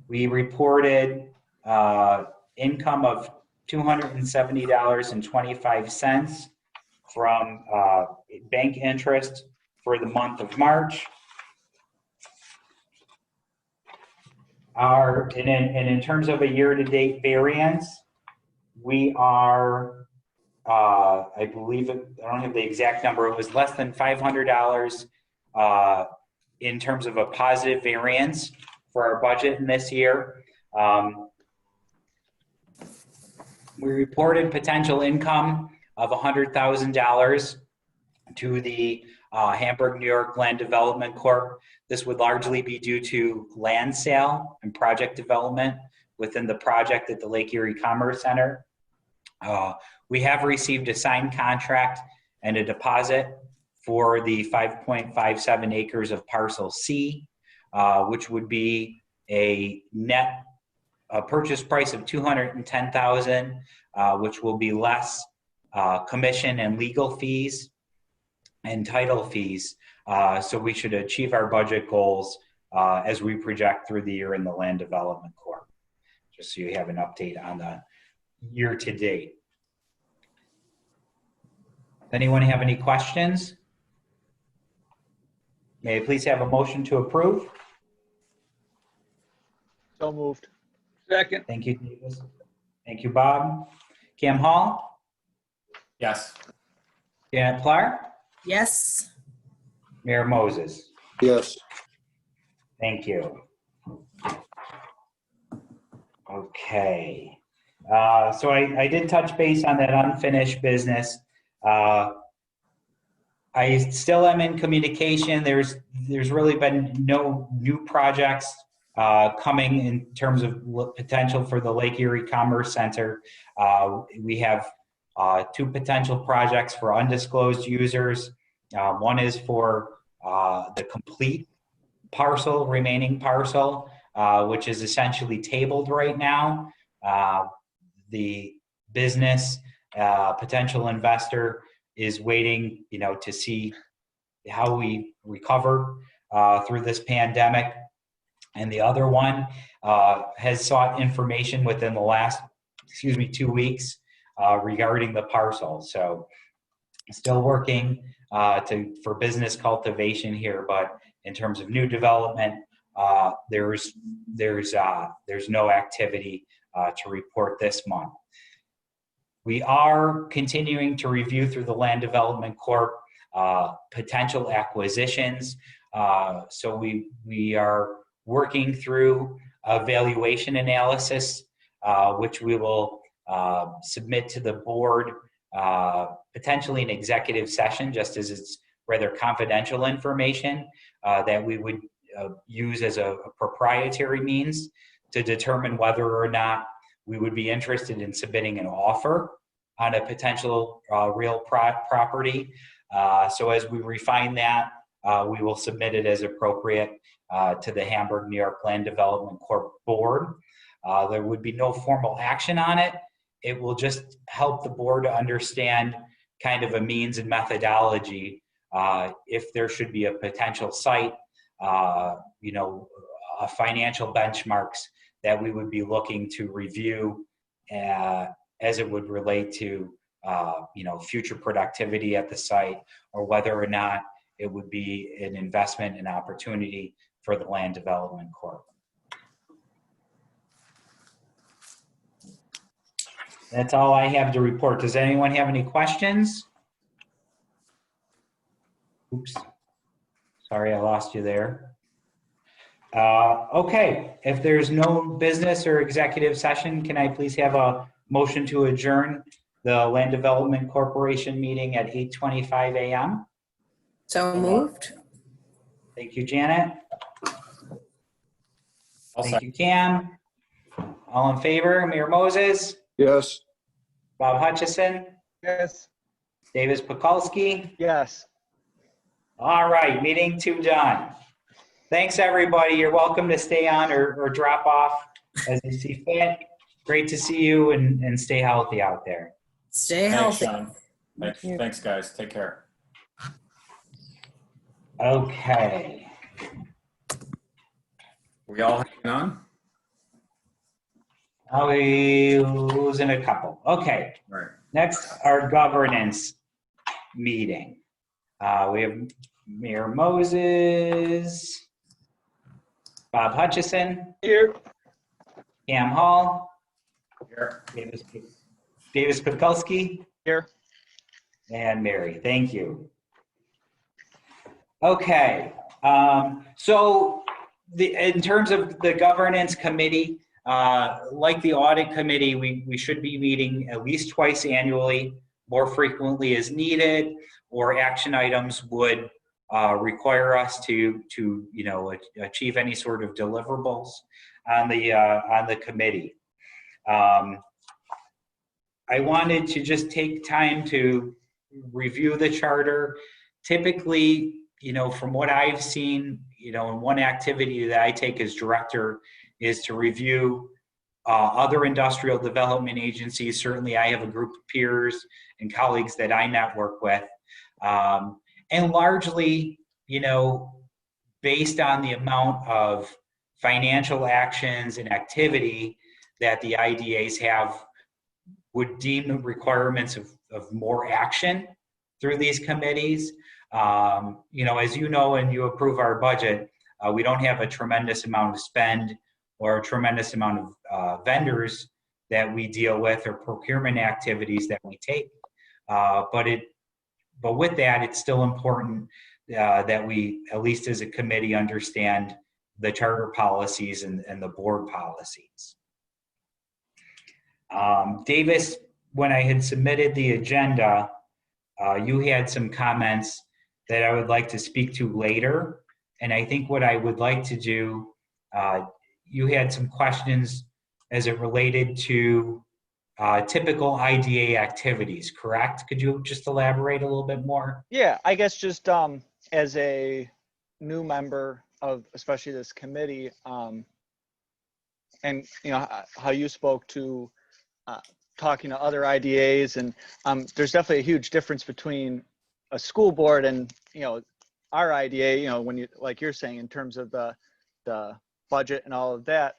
[SPEAKER 1] We reported income of $270.25 from bank interest for the month of March. In terms of a year-to-date variance, we are, I believe, I don't have the exact number, it was less than $500 in terms of a positive variance for our budget in this year. We reported potential income of $100,000 to the Hamburg, New York Land Development Corp. This would largely be due to land sale and project development within the project at the Lake Erie Commerce Center. We have received a signed contract and a deposit for the 5.57 acres of parcel C, which would be a net purchase price of $210,000, which will be less commission and legal fees and title fees. So we should achieve our budget goals as we project through the year in the Land Development Corp. Just so you have an update on the year to date. Anyone have any questions? May I please have a motion to approve?
[SPEAKER 6] So moved.
[SPEAKER 4] Second.
[SPEAKER 1] Thank you, Davis. Thank you, Bob. Cam Hall,
[SPEAKER 7] Yes.
[SPEAKER 1] Janet Clark,
[SPEAKER 3] Yes.
[SPEAKER 1] Mayor Moses.
[SPEAKER 2] Yes.
[SPEAKER 1] Thank you. Okay. So I did touch base on that unfinished business. I still am in communication. There's really been no new projects coming in terms of potential for the Lake Erie Commerce Center. We have 2 potential projects for undisclosed users. One is for the complete parcel, remaining parcel, which is essentially tabled right now. The business potential investor is waiting, to see how we recover through this pandemic. And the other one has sought information within the last, 2 weeks regarding the parcel. So still working for business cultivation here, but in terms of new development, there's no activity to report this month. We are continuing to review through the Land Development Corp potential acquisitions. So we are working through a valuation analysis, which we will submit to the board, potentially an executive session, just as it's rather confidential information that we would use as a proprietary means to determine whether or not we would be interested in submitting an offer on a potential real property. So as we refine that, we will submit it as appropriate to the Hamburg, New York Land Development Corp board. There would be no formal action on it. It will just help the board to understand kind of a means and methodology if there should be a potential site, financial benchmarks that we would be looking to review as it would relate to future productivity at the site, or whether or not it would be an investment and opportunity for the Land Development Corp. That's all I have to report. Does anyone have any questions? Oops. Sorry, I lost you there. Okay, if there's no business or executive session, can I please have a motion to adjourn the Land Development Corporation meeting at 8:25 a.m.?
[SPEAKER 3] So moved.
[SPEAKER 1] Thank you, Janet.
[SPEAKER 7] I'll
[SPEAKER 1] Thank you, Cam. All in favor? Mayor Moses,
[SPEAKER 2] Yes.
[SPEAKER 1] Bob Hutchison,
[SPEAKER 4] Yes.
[SPEAKER 1] Davis Pekulski.
[SPEAKER 6] Yes.
[SPEAKER 1] All right, meeting 2 done. Thanks, everybody. You're welcome to stay on or drop off as you see fit. Great to see you, and stay healthy out there.
[SPEAKER 3] Stay
[SPEAKER 7] Thanks,
[SPEAKER 3] healthy.
[SPEAKER 7] Sean. Thanks, guys. Take care.
[SPEAKER 1] Okay.
[SPEAKER 7] We all hanging on?
[SPEAKER 1] Are we losing a couple? Okay.
[SPEAKER 7] All right.
[SPEAKER 1] Next, our governance meeting. We have Mayor Moses, Bob Hutchison,
[SPEAKER 4] Here.
[SPEAKER 1] Cam Hall,
[SPEAKER 7] Here.
[SPEAKER 1] Davis Pekulski,
[SPEAKER 6] Here.
[SPEAKER 1] and Mary. Thank you. Okay. So in terms of the governance committee, like the audit committee, we should be meeting at least twice annually, more frequently as needed, or action items would require us to achieve any sort of deliverables on the committee. I wanted to just take time to review the charter, typically, from what I've seen, and one activity that I take as director is to review other industrial development agencies. Certainly, I have a group of peers and colleagues that I network with. And largely, based on the amount of financial actions and activity that the IDAs have, would deem the requirements of more action through these committees. As you know, and you approve our budget, we don't have a tremendous amount of spend or a tremendous amount of vendors that we deal with or procurement activities that we take. But with that, it's still important that we, at least as a committee, understand the charter policies and the board policies. Davis, when I had submitted the agenda, you had some comments that I would like to speak to later. And I think what I would like to do, you had some questions as it related to typical IDA activities, correct? Could you just elaborate a little bit more?
[SPEAKER 6] Yeah, I guess just as a new member of especially this committee, and how you spoke to talking to other IDAs, and there's definitely a huge difference between a school board and our IDA. When you, like you're saying, in terms of the budget and all of that.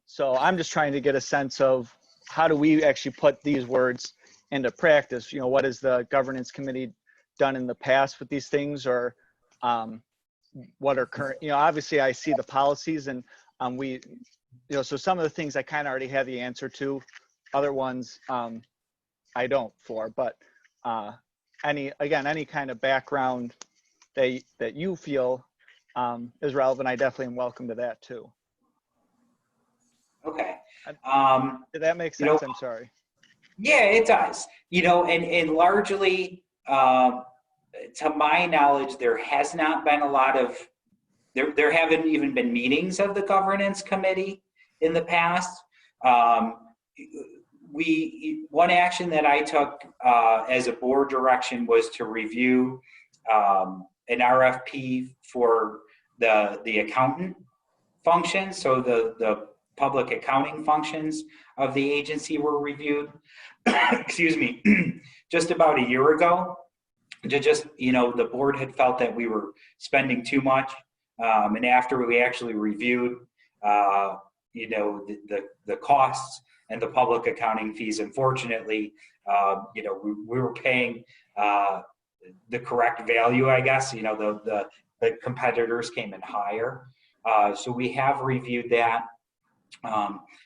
[SPEAKER 6] So I'm just trying to get a sense of how do we actually put these words into practice? What has the governance committee done in the past with these things, or what are current? Obviously I see the policies, and we, so some of the things I kind of already have the answer to. Other ones I don't for, but any kind of background that you feel is relevant, I definitely am welcome to that too.
[SPEAKER 1] Okay.
[SPEAKER 6] Did that make sense? I'm sorry.
[SPEAKER 1] Yeah, it does. And largely, to my knowledge, there has not been a lot of, there haven't even been meetings of the governance committee in the past. One action that I took as a board direction was to review an RFP for the accountant function. So the public accounting functions of the agency were reviewed, excuse me, just about a year ago. The board had felt that we were spending too much. And after we actually reviewed, the costs and the public accounting fees, unfortunately, we were paying the correct value, I guess. The competitors came in higher. So we have reviewed that.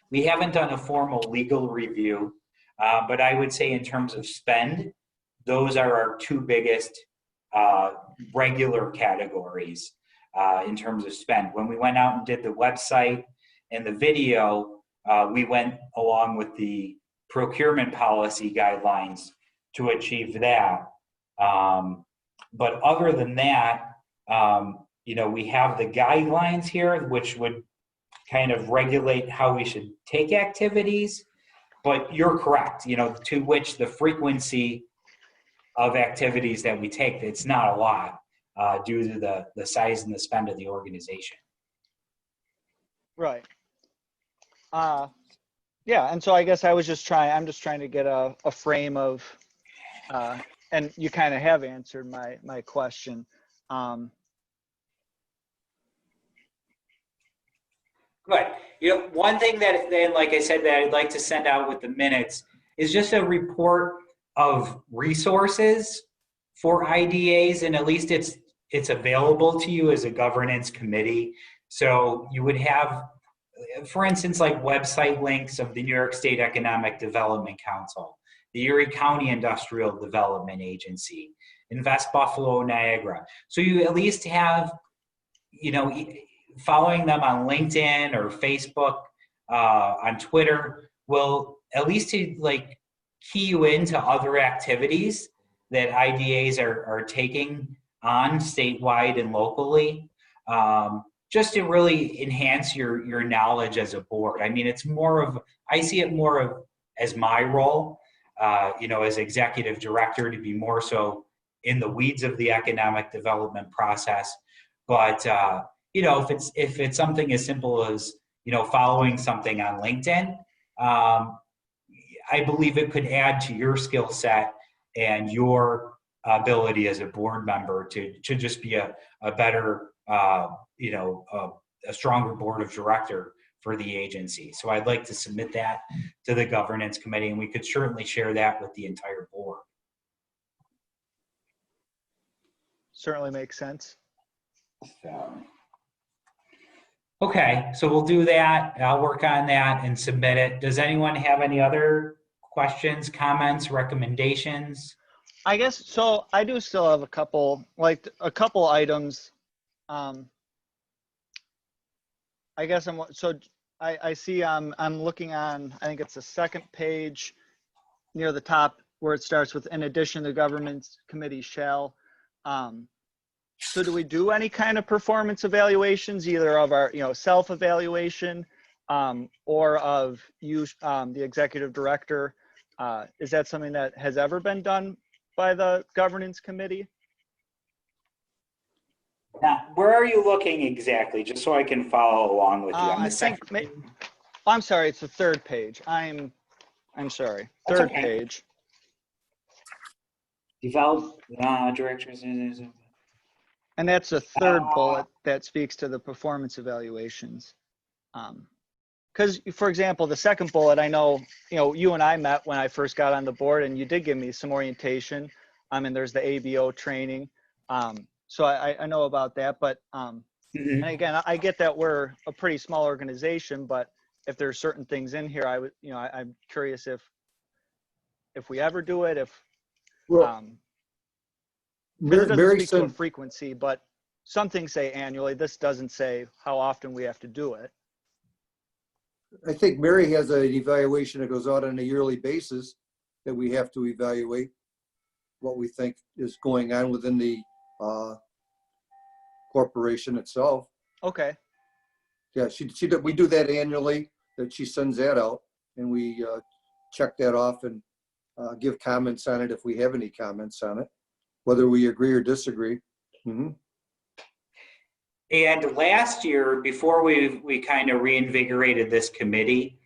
[SPEAKER 1] We haven't done a formal legal review, but I would say in terms of spend, those are our two biggest regular categories in terms of spend. When we went out and did the website and the video, we went along with the procurement policy guidelines to achieve that. But other than that, we have the guidelines here, which would kind of regulate how we should take activities. But you're correct, to which the frequency of activities that we take, it's not a lot due to the size and the spend of the organization.
[SPEAKER 6] Right. Yeah, and so I guess I'm just trying to get a frame of, and you kind of have answered my question.
[SPEAKER 1] Good. One thing that, like I said, that I'd like to send out with the minutes is just a report of resources for IDAs, and at least it's available to you as a governance committee. So you would have, for instance, like website links of the New York State Economic Development Council, the Erie County Industrial Development Agency, Invest Buffalo Niagara. So you at least have, following them on LinkedIn or Facebook, on Twitter, will at least to key you into other activities that IDAs are taking on statewide and locally, just to really enhance your knowledge as a board. I mean, I see it more as my role, as executive director, to be more so in the weeds of the economic development process. But if it's something as simple as following something on LinkedIn, I believe it could add to your skill set and your ability as a board member to just be a better, a stronger board of director for the agency. So I'd like to submit that to the governance committee, and we could certainly share that with the entire board.
[SPEAKER 6] Certainly makes sense.
[SPEAKER 1] So, okay, so we'll do that. I'll work on that and submit it. Does anyone have any other questions, comments, recommendations?
[SPEAKER 6] I guess so. I do still have a couple items. I guess I see I'm looking on, I think it's the second page near the top where it starts with, in addition, the governance committee shall. So do we do any kind of performance evaluations, either of our, self-evaluation or of the executive director? Is that something that has ever been done by the governance committee?
[SPEAKER 1] Now, where are you looking exactly, just so I can follow along with you? On the second page?
[SPEAKER 6] I'm sorry, it's the third page. I'm sorry,
[SPEAKER 1] That's
[SPEAKER 6] third
[SPEAKER 1] okay.
[SPEAKER 6] page.
[SPEAKER 1] Develop directors.
[SPEAKER 6] And that's the third bullet that speaks to the performance evaluations. Because, for example, the second bullet, I know, you and I met when I first got on the board, and you did give me some orientation. And there's the ABO training. So I know about that. But, and again, I get that we're a pretty small organization, but if there's certain things in here, I'm curious if we ever do it, if, it doesn't
[SPEAKER 2] Mary
[SPEAKER 6] speak to a
[SPEAKER 2] sent,
[SPEAKER 6] frequency, but some things say annually. This doesn't say how often we have to do it.
[SPEAKER 2] I think Mary has an evaluation that goes out on a yearly basis that we have to evaluate what we think is going on within the corporation itself.
[SPEAKER 6] Okay.
[SPEAKER 2] Yeah, we do that annually, that she sends that out, and we check that off and give comments on it if we have any comments on it, whether we agree or disagree. Mm-hmm.
[SPEAKER 1] And last year, before we kind of reinvigorated this committee,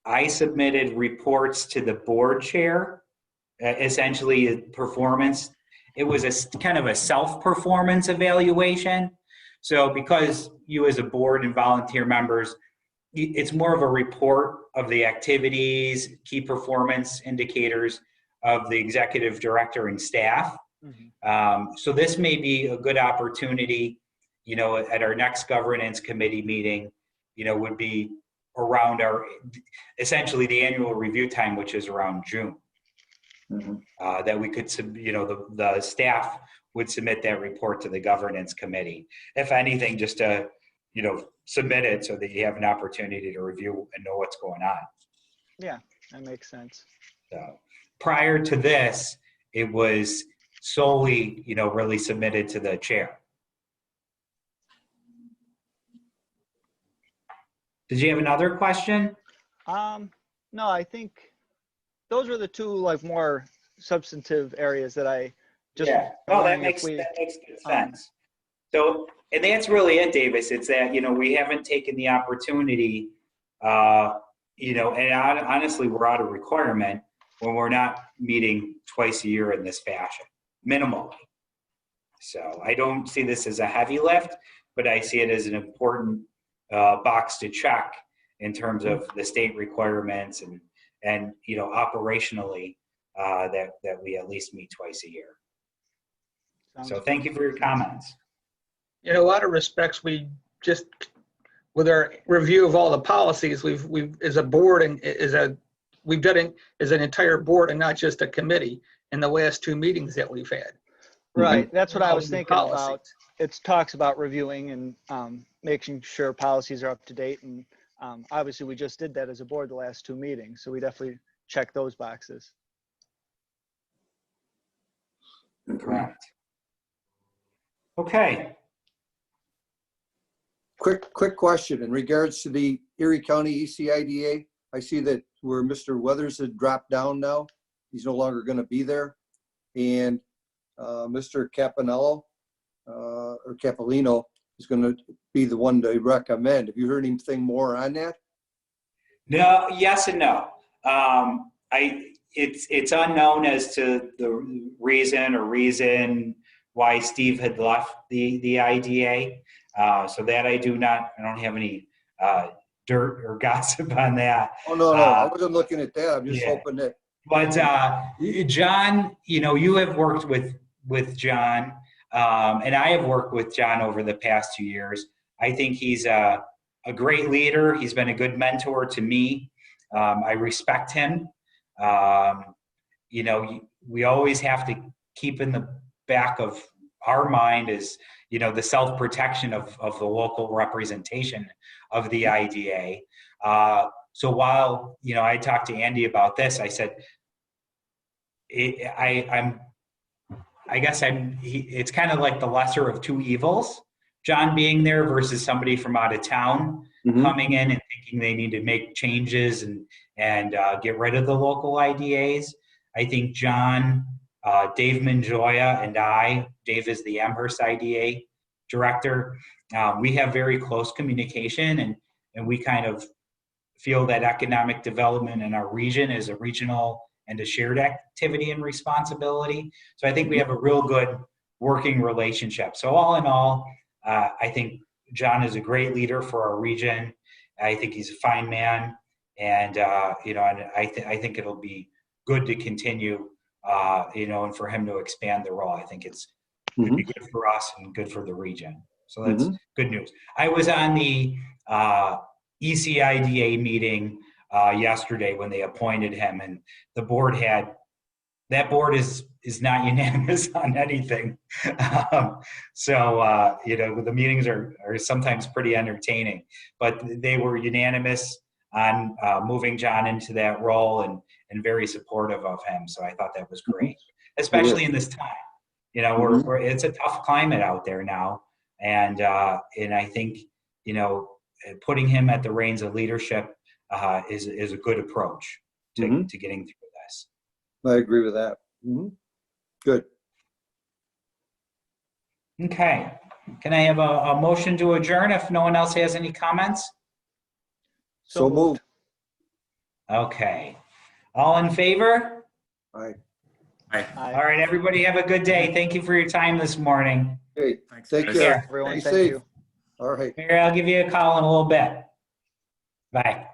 [SPEAKER 1] I submitted reports to the board chair, essentially performance. It was a kind of a self-performance evaluation. So because you as a board and volunteer members, it's more of a report of the activities, key performance indicators of the executive director and staff. Mm-hmm. So this may be a good opportunity, at our next governance committee meeting, would be around essentially the annual review time, which is around June. Mm-hmm. That we could, the staff would submit that report to the governance committee. If anything, just to, submit it so that you have an opportunity to review and know what's going on.
[SPEAKER 6] Yeah, that makes sense.
[SPEAKER 1] So prior to this, it was solely, really submitted to the chair. Did you have another question?
[SPEAKER 6] No, I think those were the two more substantive areas that I just.
[SPEAKER 1] Yeah, no, that makes good sense. So, and that's really it, Davis. It's that, we haven't taken the opportunity, and honestly, we're out of requirement when we're not meeting twice a year in this fashion, minimally. So I don't see this as a heavy lift, but I see it as an important box to check in terms of the state requirements and operationally that we at least meet twice a year. So thank you for your comments.
[SPEAKER 4] In a lot of respects, we just, with our review of all the policies, we've as a board and we've done it as an entire board and not just a committee in the last two meetings that we've had.
[SPEAKER 6] Right, that's what I was thinking
[SPEAKER 4] policies.
[SPEAKER 6] about. It talks about reviewing and making sure policies are up to date. And obviously we just did that as a board the last two meetings. So we definitely check those boxes.
[SPEAKER 1] Correct. Okay.
[SPEAKER 2] Quick question in regards to the Erie County ECIDA. I see that where Mr. Weathers had dropped down now. He's no longer going to be there. And Mr. Caponello, or Capolino is going to be the one to recommend. Have you heard anything more on that?
[SPEAKER 1] No, yes and no. It's unknown as to the reason why Steve had left the IDA. So that I don't have any dirt or gossip on that.
[SPEAKER 2] Oh, no, I wasn't looking at that. I'm just
[SPEAKER 1] Yeah.
[SPEAKER 2] hoping that.
[SPEAKER 1] But John, you have worked with John, and I have worked with John over the past 2 years. I think he's a great leader. He's been a good mentor to me. I respect him. We always have to keep in the back of our mind is, the self-protection of the local representation of the IDA. So while, I talked to Andy about this, I said, it's kind of like the lesser of two evils, John being there versus somebody from out of town coming in and thinking they need to make changes and get rid of the local IDAs. I think John, Dave Manjoya, and Dave is the Amherst IDA director. We have very close communication, and we kind of feel that economic development in our region is a regional and a shared activity and responsibility. So I think we have a real good working relationship. So all in all, I think John is a great leader for our region. I think he's a fine man, and I think it'll be good to continue, and for him to expand the role. I think it'd be good for us and good for the region. So that's good news. I was on the ECIDA meeting yesterday when they appointed him, and the board that board is not unanimous on anything. The meetings are sometimes pretty entertaining, but they were unanimous on moving John into that role and very supportive of him. So I thought that was great, especially in this time. It's a tough climate out there now, and I think putting him at the reins of leadership is a good approach to getting through this.
[SPEAKER 2] I agree with that. Good.
[SPEAKER 1] Okay. Can I have a motion to adjourn if no one else has any comments?
[SPEAKER 2] So moved.
[SPEAKER 1] Okay. All in favor?
[SPEAKER 2] Aye.
[SPEAKER 1] All right, everybody have a good day. Thank you for your time this morning.
[SPEAKER 2] Hey, take
[SPEAKER 7] guys.
[SPEAKER 2] care.
[SPEAKER 6] Everyone,
[SPEAKER 2] Be
[SPEAKER 6] thank
[SPEAKER 2] safe.
[SPEAKER 6] you.
[SPEAKER 2] All right.
[SPEAKER 1] Mary, I'll give you a call in a little bit. Bye.